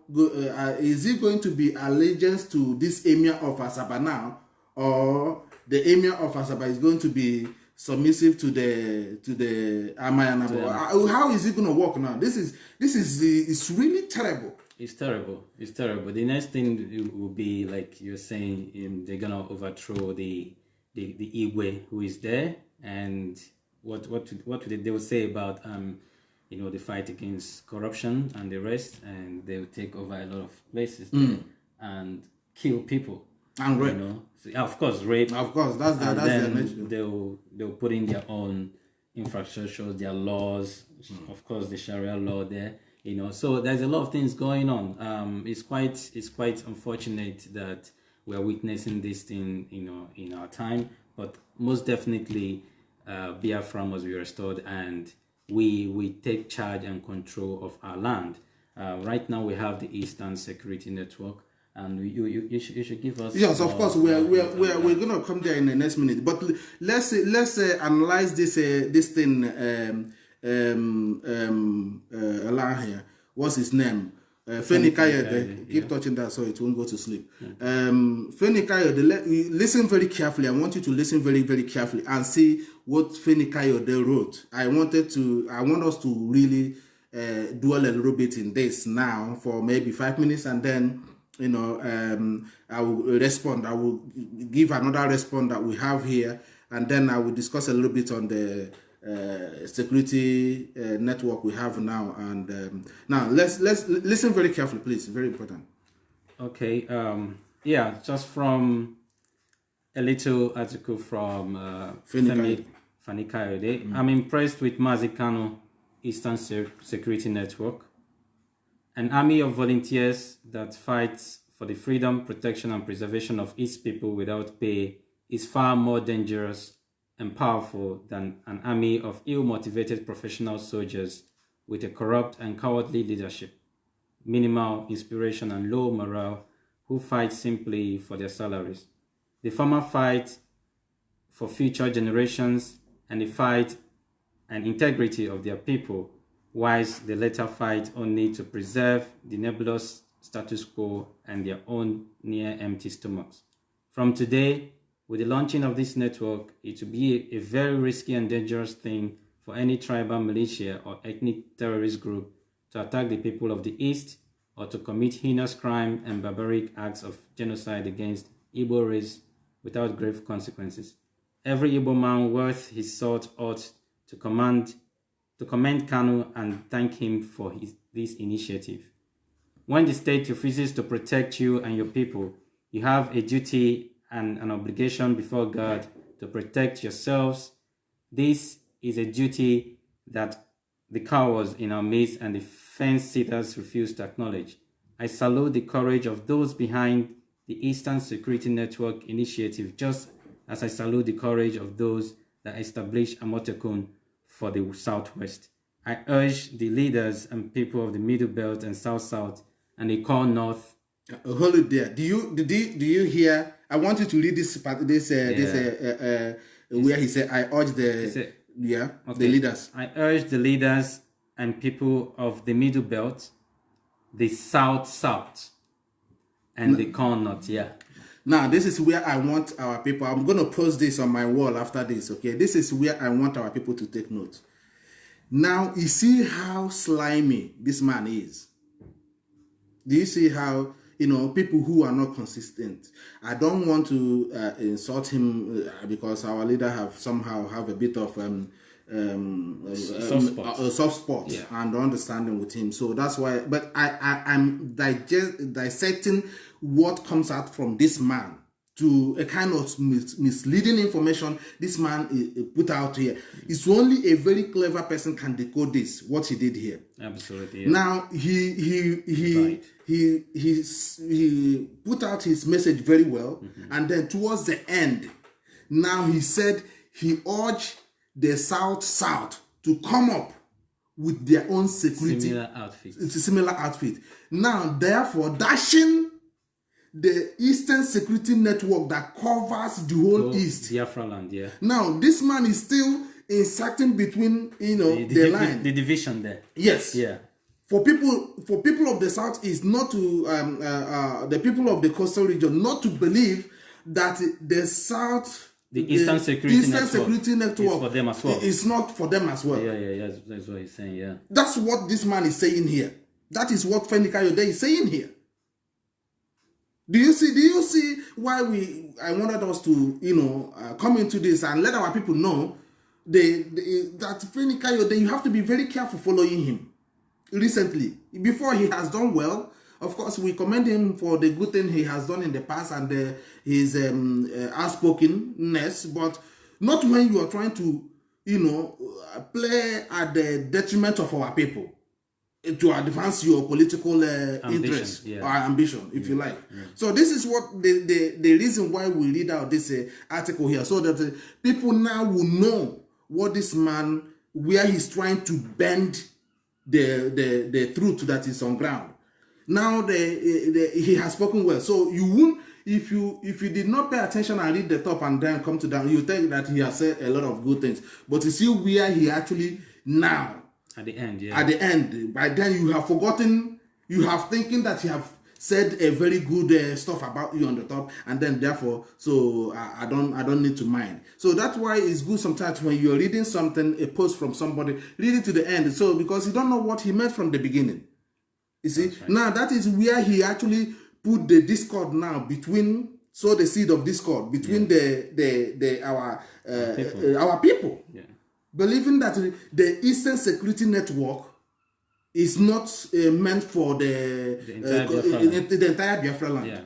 is it going to be allegiance to this Emir of Asaba now, or the Emir of Asaba is going to be submissive to the Amayanabo? How is it going to work now? This is it's really terrible. It's terrible. It's terrible. The next thing will be, like you're saying, they're gonna overthrow the Igwe who is there, and what they will say about the fight against corruption and the rest, and they will take over a lot of places there and kill people and rape. So, of course, rape. Of course, that's their nature. They'll put in their own infrastructure, their laws, of course, the Sharia law there. So there's a lot of things going on. It's quite unfortunate that we're witnessing this thing, in our time. But most definitely, Biafra must be restored, and we take charge and control of our land. Right now, we have the Eastern Security Network, and you should give us. Yes, of course, we're going to come there in the next minute. But let's analyze this thing. Allow here. What's his name? Feni Kayode. Keep touching that so it won't go to sleep. Feni Kayode, listen very carefully. I want you to listen very, very carefully and see what Feni Kayode wrote. I want us to really dwell a little bit in this now for maybe 5 minutes, and then I will respond. I will give another response that we have here, and then I will discuss a little bit on the security network we have now. And now let's listen very carefully, please. Very important. Okay. Just from a little article from Feni Kayode. I'm impressed with Mazi Kanu Eastern Security Network, an army of volunteers that fights for the freedom, protection, and preservation of its people without pay is far more dangerous and powerful than an army of ill-motivated professional soldiers with a corrupt and cowardly leadership, minimal inspiration, and low morale, who fight simply for their salaries. The former fight for future generations and the fight and integrity of their people, whilst the latter fight only to preserve the nebulous status quo and their own near-empty stomachs. From today, with the launching of this network, it will be a very risky and dangerous thing for any tribal militia or ethnic terrorist group to attack the people of the East or to commit heinous crime and barbaric acts of genocide against Igbo race without grave consequences. Every Igbo man worth his salt ought to commend Kanu and thank him for this initiative. When the state refuses to protect you and your people, you have a duty and an obligation before God to protect yourselves. This is a duty that the cowards in our midst and the fence-sitters refuse to acknowledge. I salute the courage of those behind the Eastern Security Network initiative, just as I salute the courage of those that established Amotekun for the Southwest. I urge the leaders and people of the Middle Belt and South-South and the Core North. Hold it there. Do you hear? I want you to read this part. Where he said, "I urge the leaders." I urge the leaders and people of the Middle Belt, the South-South, and the Core North. Yeah. Now, this is where I want our people. I'm going to post this on my wall after this. Okay, this is where I want our people to take note. Now, you see how slimy this man is. Do you see how, people who are not consistent? I don't want to insult him because our leader somehow have a bit of soft spot and understanding with him. So that's why. But I'm dissecting what comes out from this man to a kind of misleading information this man put out here. It's only a very clever person can decode this, what he did here. Absolutely. Yeah. Now he put out his message very well, and then towards the end, now he said he urged the South to come up with their own security. It's a similar outfit. Now, therefore, dashing the Eastern Security Network that covers the whole East. Biafra land, yeah. Now, this man is still inserting between, the line. The division there. Yes. Yeah. For people of the South is not to the people of the coastal region not to believe that the South, the Eastern Security Network is for them as well. It's not for them as well. Yeah. That's what he's saying. Yeah. That's what this man is saying here. That is what Feni Kayode is saying here. Do you see why I wanted us to come into this and let our people know that Feni Kayode, you have to be very careful following him. Recently, before he has done well, of course, we commend him for the good thing he has done in the past and his outspokenness, but not when you are trying to, play at the detriment of our people to advance your political interest or ambition, if you like. Yeah. So this is what the reason why we read out this article here, so that people now will know what this man, where he's trying to bend the truth that is on ground. Now he has spoken well. So you won't, if you did not pay attention and read the top and then come to down, you think that he has said a lot of good things. But you see where he actually now at the end, at the end, by then you have forgotten, you have thinking that you have said a very good stuff about you on the top, and then therefore, so I don't need to mind. So that's why it's good sometimes when you're reading something, a post from somebody, read it to the end. So because you don't know what he meant from the beginning. You see, right. Now that is where he actually put the discord now between, so the seed of discord between our people, believing that the Eastern Security Network is not meant for the entire Biafra land. Yeah.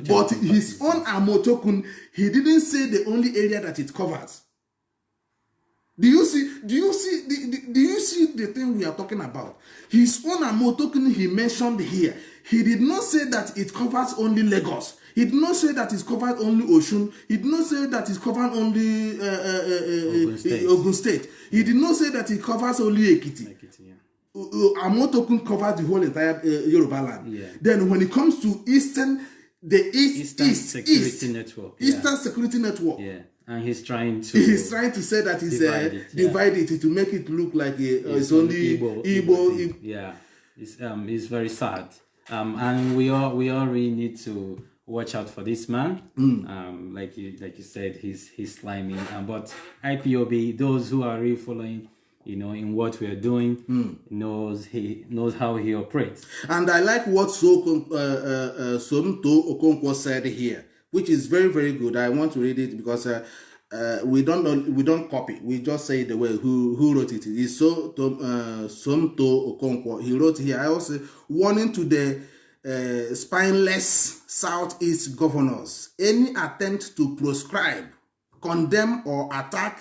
But his own Amotokun, he didn't say the only area that it covers. Do you see the thing we are talking about? His own Amotokun he mentioned here. He did not say that it covers only Lagos. He did not say that it covers only Osun. He did not say that it covers only Ogun State. He did not say that it covers only Ekiti. Amotokun covers the whole entire Yoruba land. Yeah. Then when it comes to Eastern Security Network. Eastern Security Network. Yeah. And he's trying to say that he's divide it to make it look like it's only Igbo. Yeah. It's very sad. And we all really need to watch out for this man. Like you said, he's slimy. But IPOB, those who are really following, in what we are doing, knows how he operates. And I like what Somto Okonkwo said here, which is very, very good. I want to read it because we don't copy. We just say the way who wrote it. It's Somto Okonkwo. He wrote here. I also warning to the spineless Southeast governors: any attempt to proscribe, condemn, or attack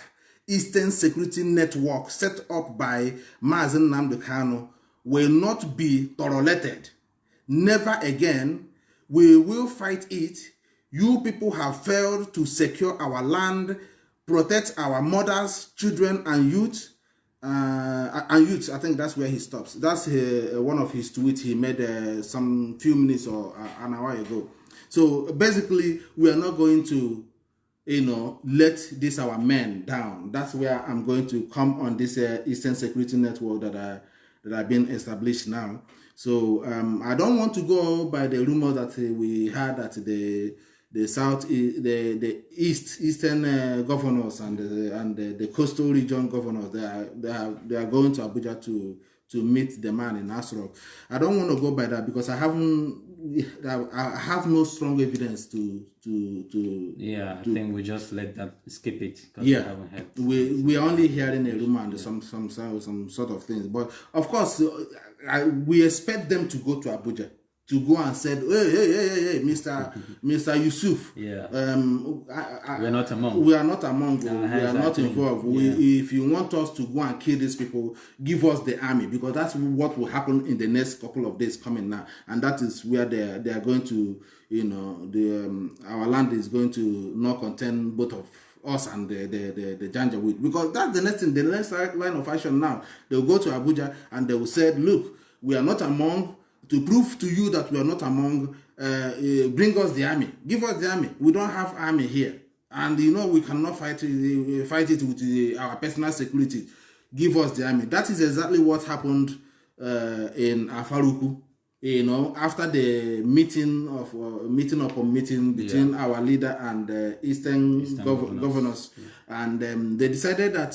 Eastern Security Network set up by Mazen Nnamdi Kanu will not be tolerated. Never again. We will fight it. You people have failed to secure our land, protect our mothers, children, and youth. I think that's where he stops. That's one of his tweets he made some few minutes or an hour ago. So basically, we are not going to let this our men down. That's where I'm going to come on this Eastern Security Network that have been established now. So I don't want to go by the rumors that we had that the eastern governors and the coastal region governors they are going to Abuja to meet the man in Asrock. I don't want to go by that because I have no strong evidence to I think we just let that skip it because we haven't heard. We are only hearing a rumor and some sort of things, but of course we expect them to go to Abuja to go and say, hey, Mr. Yusuf. Yeah. We are not among. We are not among. We are not involved. If you want us to go and kill these people, give us the army, because that's what will happen in the next couple of days coming now, and that is where they are going to, our land is going to not contain both of us and the Janjaweed, because that's the next thing. The next line of action now, they'll go to Abuja and they will say, look, we are not among. To prove to you that we are not among, bring us the army. Give us the army. We don't have army here. And we cannot fight it with our personal security. Give us the army. That is exactly what happened in Afaruku. After the meeting between our leader and the Eastern governors. Yeah. And they decided that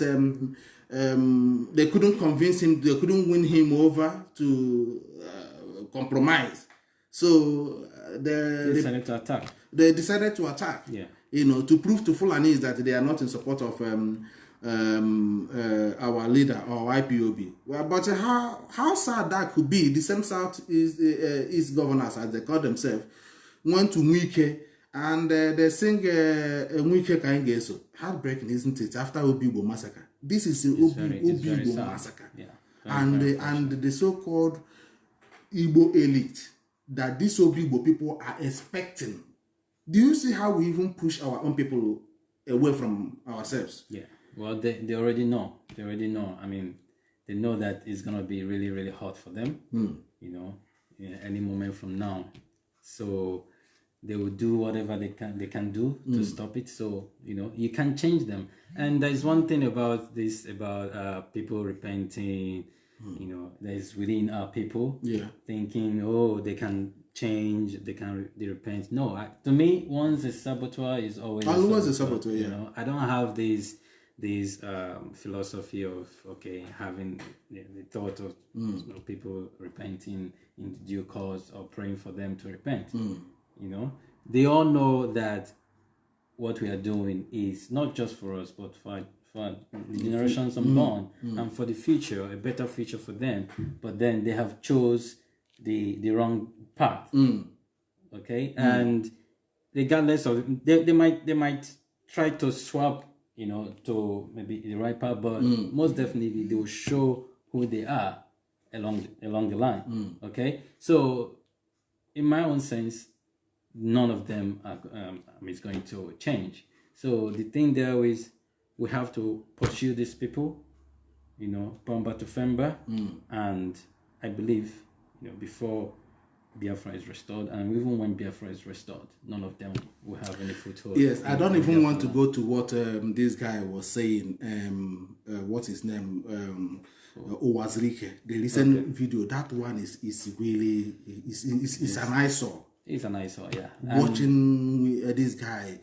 they couldn't convince him, they couldn't win him over to compromise. So they decided to attack. They decided to attack. Yeah. To prove to Fulani that they are not in support of our leader or IPOB. Well, but how sad that could be. The same South East governors, as they call themselves, went to Nwaike and they sing Nwaike Kaingeso. Heartbreaking, isn't it? After Obi-Igbo massacre. This is Obi-Igbo massacre. Yeah. And the so-called Igbo elite that these Igbo people are expecting. Do you see how we even push our own people away from ourselves? Yeah. Well, they already know. They already know. I mean, they know that it's gonna be really, really hot for them. You know, any moment from now. So they will do whatever they can do to stop it. So you can change them. And there's one thing about this, about people repenting. There's within our people thinking, oh, they can change, they repent. No, to me, once a saboteur is always a saboteur. Yeah. I don't have this philosophy of having the thought of people repenting in due course or praying for them to repent. They all know that what we are doing is not just for us, but for the generations unborn and for the future, a better future for them. But then they have chose the wrong path. And regardless of they might try to swap to maybe the right path, but most definitely they will show who they are along the line. So in my own sense, none of them is going to change. So the thing there is, we have to pursue these people, Bamba to Femba, and I believe, before Biafra is restored, and even when Biafra is restored, none of them will have any foothold. Yes, I don't even want to go to what this guy was saying. What's his name? Owazrike. The recent video. That one is really is an eyesore. It's an eyesore, yeah. Watching this guy,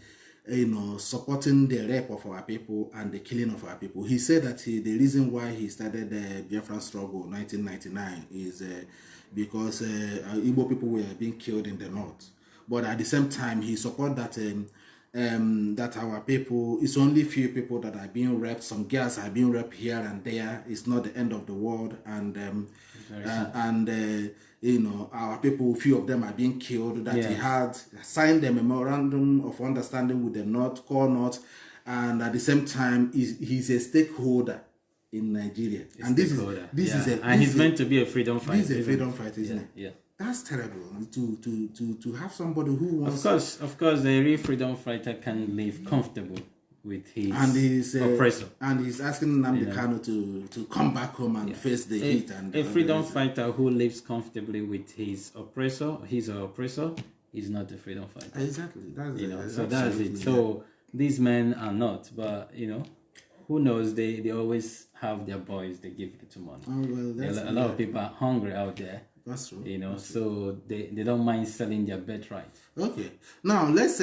supporting the rape of our people and the killing of our people. He said that the reason why he started the Biafran struggle 1999 is because Igbo people were being killed in the north. But at the same time, he supported that our people, it's only few people that are being raped. Some girls are being raped here and there. It's not the end of the world. And our people, few of them are being killed. That he had signed a memorandum of understanding with the North, core North, and at the same time, he's a stakeholder in Nigeria. And this is meant to be a freedom fighter. This is a freedom fighter, isn't it? Yeah. That's terrible to have somebody who wants. Of course, the real freedom fighter can live comfortable with his oppressor, and he's asking Nnamdi Kanu to come back home and face the heat. And a freedom fighter who lives comfortably with his oppressor, is not a freedom fighter. Exactly. That's it. So these men are not, but who knows? They always have their boys. They give it to money. A lot of people are hungry out there. That's true. So they don't mind selling their birthright. Okay. Now let's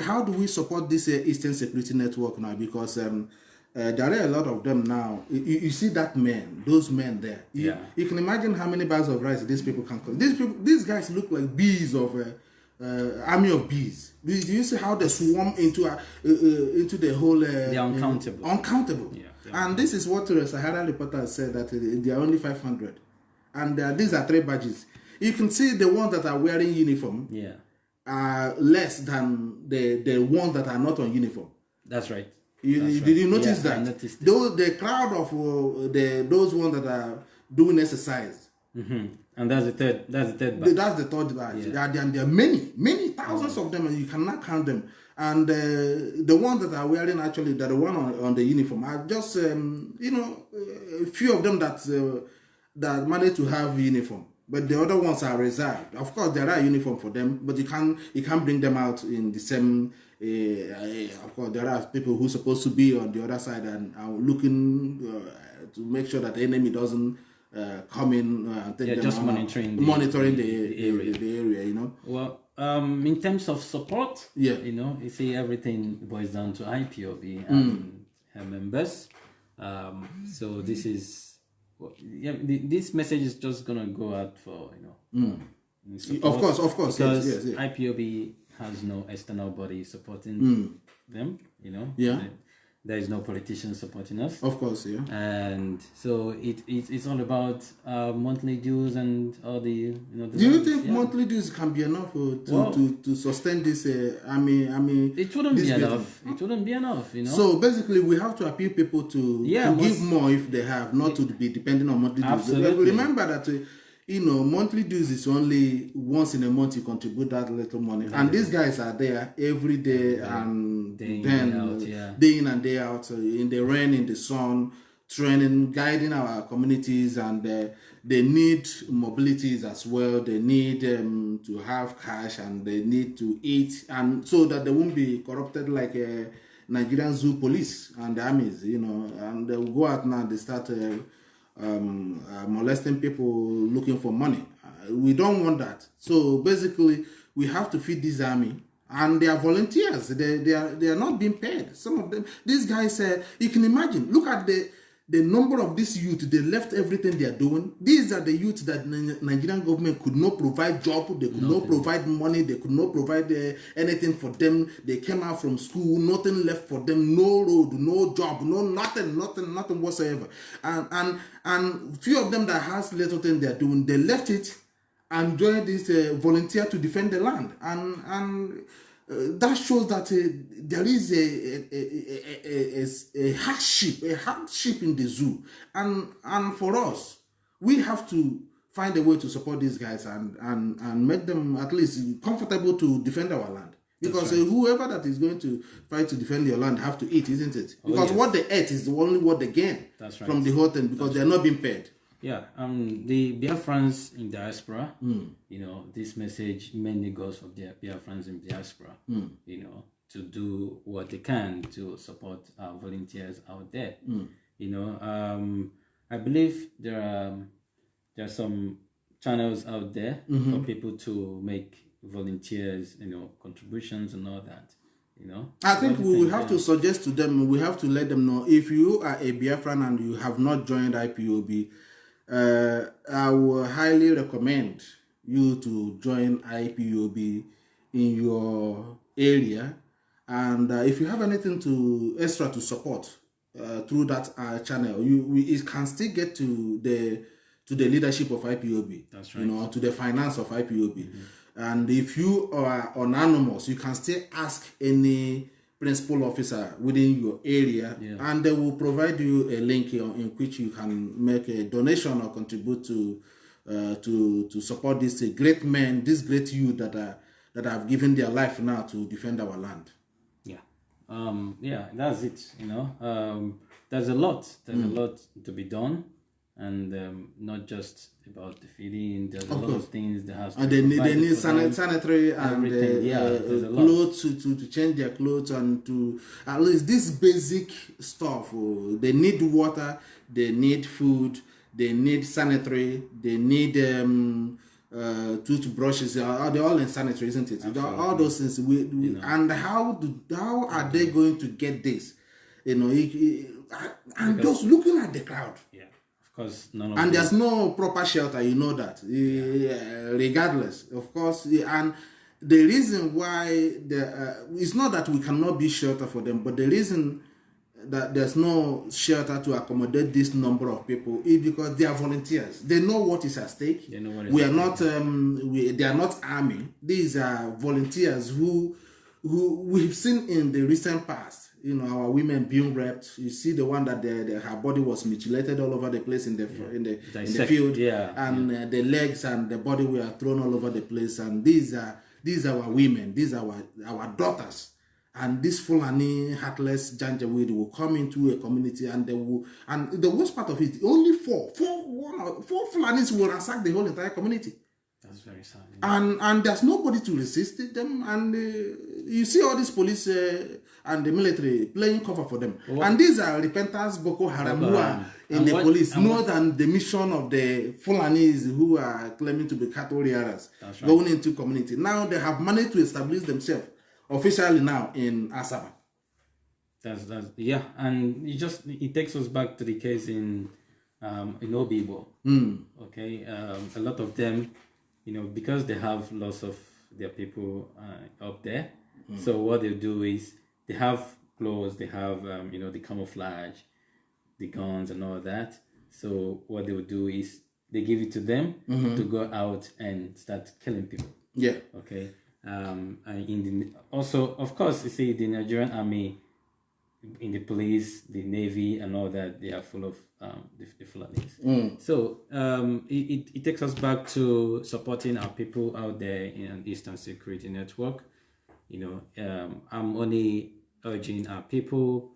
how do we support this Eastern Security Network now? Because there are a lot of them now. You see those men there. You can imagine how many bags of rice these people can cook. These guys look like bees of army of bees. Do you see how they swarm into the whole? They're uncountable. Uncountable. Yeah. And this is what the Sahara reporter said, that there are only 500. And these are 3 badges. You can see the ones that are wearing uniform are less than the ones that are not on uniform. That's right. Did you notice that? I noticed it. The crowd of those ones that are doing exercise. And that's the third badge. That's the third badge. Yeah. There are many thousands of them, and you cannot count them. And the ones that are wearing, actually, the one on the uniform are just a few of them that manage to have uniform, but the other ones are reserved. Of course, there are uniform for them, but you can't bring them out in the same. Of course, there are people who are supposed to be on the other side and are looking to make sure that the enemy doesn't come in. Take them just out, monitoring the area. The area, Well, in terms of support, you see, everything boils down to IPOB and her members. So this is. This message is just gonna go out for support, of course, because yes. IPOB has no external body supporting them. There is no politician supporting us. Of course, And so it's all about monthly dues and all the Do you think monthly dues can be enough to sustain this? It wouldn't be enough. It wouldn't be enough. So basically, we have to appeal people to give more if they have, not to be depending on monthly dues. Absolutely. Remember that monthly dues is only once in a month you contribute that little money. And these guys are there every day and day in and day out, in the rain, in the sun, training, guiding our communities, and they need mobilities as well. They need to have cash, and they need to eat, and so that they won't be corrupted like Nigerian zoo police and the armies, and they will go out now and they start molesting people looking for money. We don't want that. So basically, we have to feed this army, and they are volunteers. They are not being paid. Some of them, these guys, you can imagine. Look at the number of this youth. They left everything they are doing. These are the youth that Nigerian government could not provide job. They could not provide money. They could not provide anything for them. They came out from school, nothing left for them. No road, no job, nothing whatsoever. And few of them that has little thing they are doing, they left it and joined this volunteer to defend the land. And that shows that there is a hardship in the zoo, and for us, we have to find a way to support these guys and make them at least comfortable to defend our land. Because whoever that is going to fight to defend your land have to eat, isn't it? Because what they ate is only what they gain from the whole thing, because they're not being paid. Yeah, the Biafrans in diaspora, this message mainly goes for the Biafrans in diaspora, to do what they can to support our volunteers out there. I believe there are some channels out there for people to make volunteers, contributions and all that. I think we will have to suggest to them, we have to let them know, if you are a Biafran and you have not joined IPOB, I will highly recommend you to join IPOB in your area, and if you have anything extra to support through that channel, it can still get to the leadership of IPOB. That's right. To the finance of IPOB. And if you are anonymous, you can still ask any principal officer within your area, and they will provide you a link in which you can make a donation or contribute to support these great men, these great youth that have given their life now to defend our land. That's it. There's a lot to be done, and not just about the feeding. There's a lot of things that has to be provided. They need sanitary and clothes to change their clothes, and to at least this basic stuff. They need water, they need food, they need sanitary, they need toothbrushes. They're all in sanitary, isn't it? All those things. And how are they going to get this? And just looking at the crowd. Because there's no proper shelter, that, regardless, of course. And the reason why it's not that we cannot be shelter for them, but the reason that there's no shelter to accommodate this number of people is because they are volunteers. They know what is at stake. They are not army. These are volunteers who we've seen in the recent past. Our women being raped. You see the one that her body was mutilated all over the place in the field, and the legs and the body were thrown all over the place. And these are our women. These are our daughters. And this Fulani heartless Janjaweed will come into a community, and they will. And the worst part of it, only four Fulanis will ransack the whole entire community. That's very sad. And there's nobody to resist them, and you see all these police and the military playing cover for them. And these are repentance Boko Haram who are in the police, more than the mission of the Fulanis who are claiming to be cattle rearers going into community. Now they have managed to establish themselves officially now in Asaba. And it takes us back to the case in Obibo. Okay, a lot of them, because they have lots of their people up there. So what they do is they have clothes, they have the camouflage, the guns and all that. So what they would do is they give it to them to go out and start killing people. Yeah. Okay. Also, of course, you see the Nigerian army, in the police, the navy, and all that, they are full of the Fulanis. So it takes us back to supporting our people out there in an Eastern Security Network. I'm only urging our people,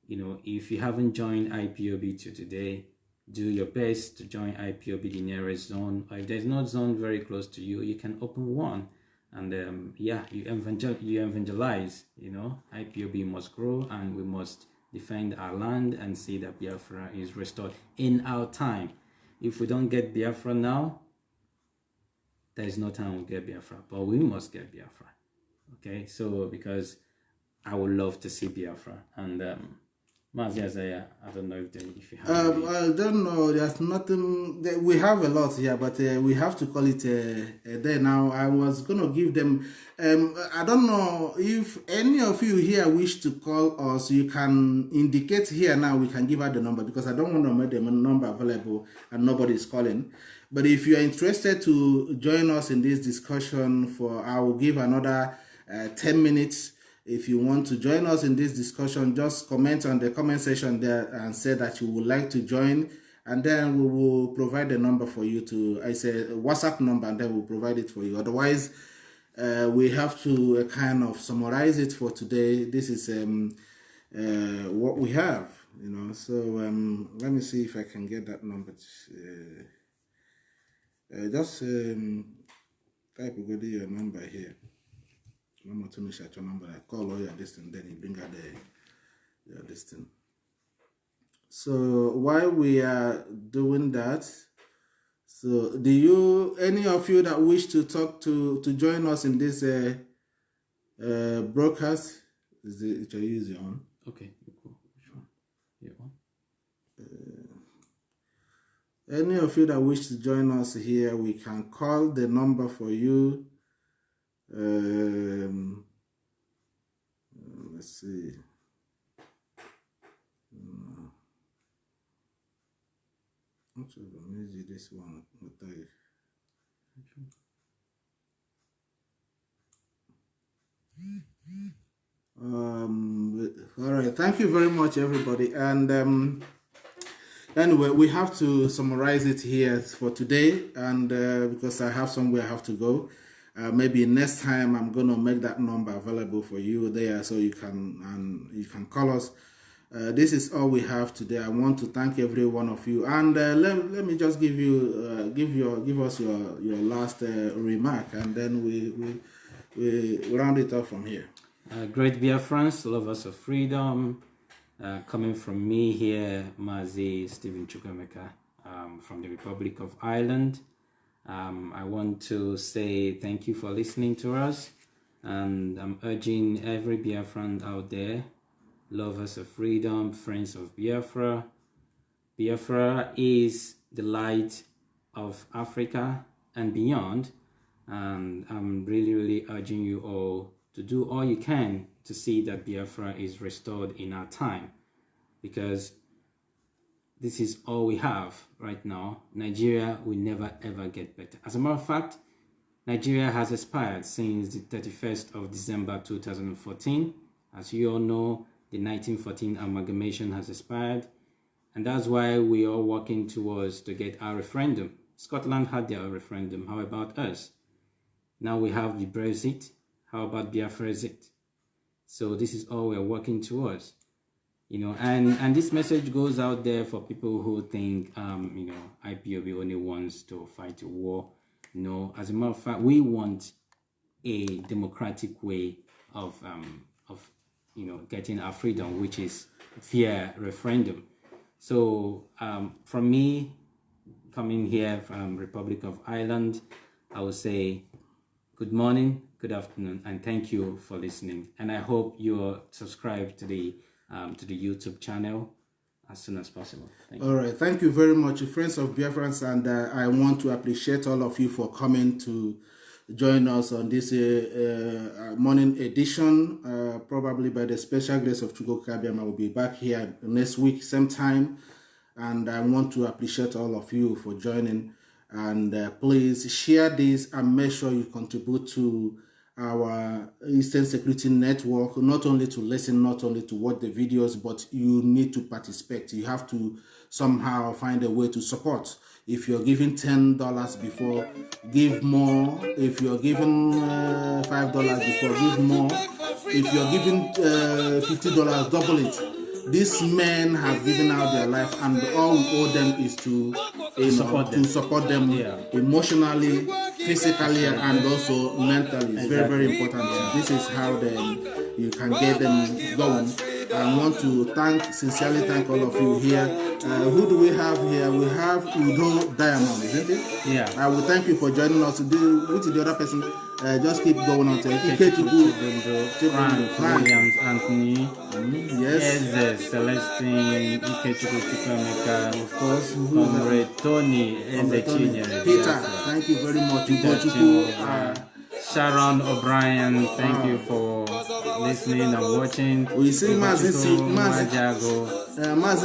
if you haven't joined IPOB to today, do your best to join IPOB, the nearest zone. Or if there's no zone very close to you, you can open one. And you evangelize. IPOB must grow, and we must defend our land and see that Biafra is restored in our time. If we don't get Biafra now, there is no time we'll get Biafra, but we must get Biafra. Okay, so because I would love to see Biafra. And Mazi Isaiah, I don't know if you have I don't know, there's nothing, we have a lot here, but we have to call it a day now. I was going to give them, I don't know if any of you here wish to call us. You can indicate here now, we can give out the number, because I don't want to make the number available and nobody is calling. But if you are interested to join us in this discussion, I will give another 10 minutes. If you want to join us in this discussion, just comment on the comment section there and say that you would like to join, and then we will provide the number for you I say WhatsApp number, and then we'll provide it for you. Otherwise, we have to kind of summarize it for today. This is what we have, So let me see if I can get that number. Just type your number here. Number. I call all your distance, then you bring out your distance. So while we are doing that, so any of you that wish to talk to join us in this broadcast, is your own? Okay, cool. Which one? Your one? Any of you that wish to join us here, we can call the number for you. Let's see. Actually, maybe this one. All right. Thank you very much, everybody. And anyway, we have to summarize it here for today, and because I have somewhere I have to go. Maybe next time I'm gonna make that number available for you there, so you can call us. This is all we have today. I want to thank every one of you, and let me just give us your last remark, and then we round it up from here. Great Biafrans, lovers of freedom, coming from me here, Mazi Stephen Chukwemeka, from the Republic of Ireland. I want to say thank you for listening to us, and I'm urging every Biafran out there, lovers of freedom, friends of Biafra. Biafra is the light of Africa and beyond, and I'm really urging you all to do all you can to see that Biafra is restored in our time, because this is all we have right now. Nigeria will never ever get better. As a matter of fact, Nigeria has expired since the 31st of December 2014. As you all know, the 1914 amalgamation has expired, and that's why we are working towards to get our referendum. Scotland had their referendum. How about us? Now we have the Brexit. How about Biafrexit? So this is all we're working towards. And this message goes out there for people who think, IPOB only wants to fight a war. No, as a matter of fact, we want a democratic way of getting our freedom, which is via referendum. So from me, coming here from Republic of Ireland, I would say good morning, good afternoon, and thank you for listening. And I hope you're subscribed to the YouTube channel as soon as possible. Thank you. All right, thank you very much, friends of Biafrans, and I want to appreciate all of you for coming to join us on this morning edition. Probably by the special grace of Chiukwu, Abiama will be back here next week, same time, and I want to appreciate all of you for joining. And please share this and make sure you contribute to our Eastern Security Network, not only to listen, not only to watch the videos, but you need to participate. You have to somehow find a way to support. If you're giving $10 before, give more. If you're giving $5 before, give more. If you're giving $50, double it. These men have given out their life, and all we owe them is to support them emotionally, physically, and also mentally. It's very, very important. This is how you can get them going. I want to sincerely thank all of you here. Who do we have here? We have Udo Diamond, isn't it? Yeah. I will thank you for joining us today. Which is the other person? Just keep going on. Chiukwu, Williams, Anthony, yes, Celestine, Chiukwu, of course, Comrade Tony, Peter, thank you very much. Chiukwu, Sharon O'Brien, thank you for listening and watching. We see Mazi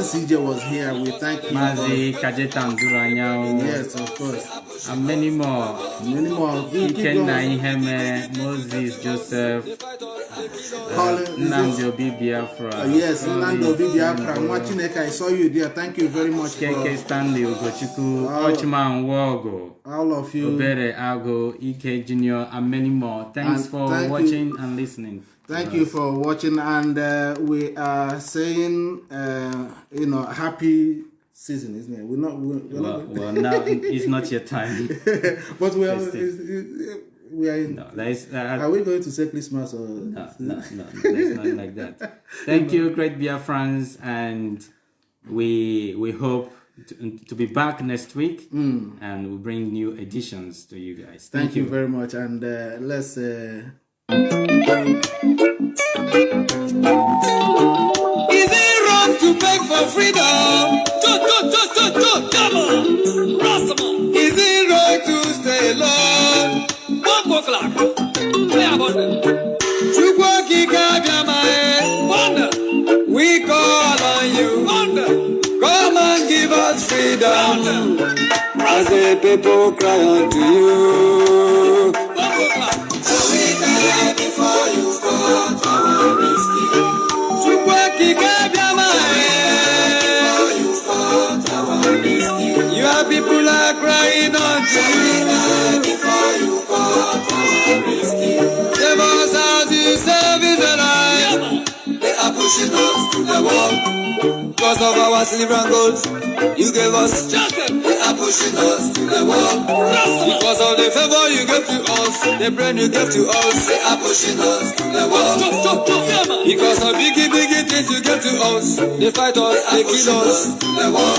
CJ was here. We thank you. Mazi Kajetan Duranyao. Yes, of course. And many more. Many more. Iken Naiheme, Moses Joseph, Nnamdi Obi Biafra. Yes, Nnamdi Obi Biafra. Nwachineke, I saw you there. Thank you very much. KK Stanley Ugochukwu, Ochman Wogo. All of you. Obere Ago, Ike Junior, and many more. Thanks for watching and listening. Thank you for watching, and we are saying, happy season, isn't it? We're not. Well, now it's not your time. But we are in. No, are we going to say Christmas or? No, there's nothing like that. Thank you, great Biafrans, and we hope to be back next week, and we'll bring new editions to you guys. Thank you very much, and let's. Is it wrong to beg for freedom? Come on, Rastaman. Is it wrong to stay alone? 1 o'clock. Chiukwu, Okike, Abiama, wonder. We call on you. Wonder. Come and give us freedom. As the people cry unto you. 1 o'clock. So we die before you come to our rescue. Chiukwu, Okike, Abiama, before you come to our rescue. Your people are crying unto you. Before you come to our rescue. Save us as you save Israel. They are pushing us to the wall. Because of our silver and gold, you gave us justice. They are pushing us to the wall. Because of the favor you gave to us, the brain you gave to us, they are pushing us to the wall. Because of biggie things you gave to us, they fight us, they kill us to the wall.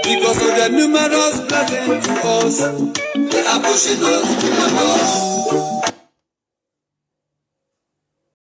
Because of the numerous blessings to us, they are pushing us to the wall.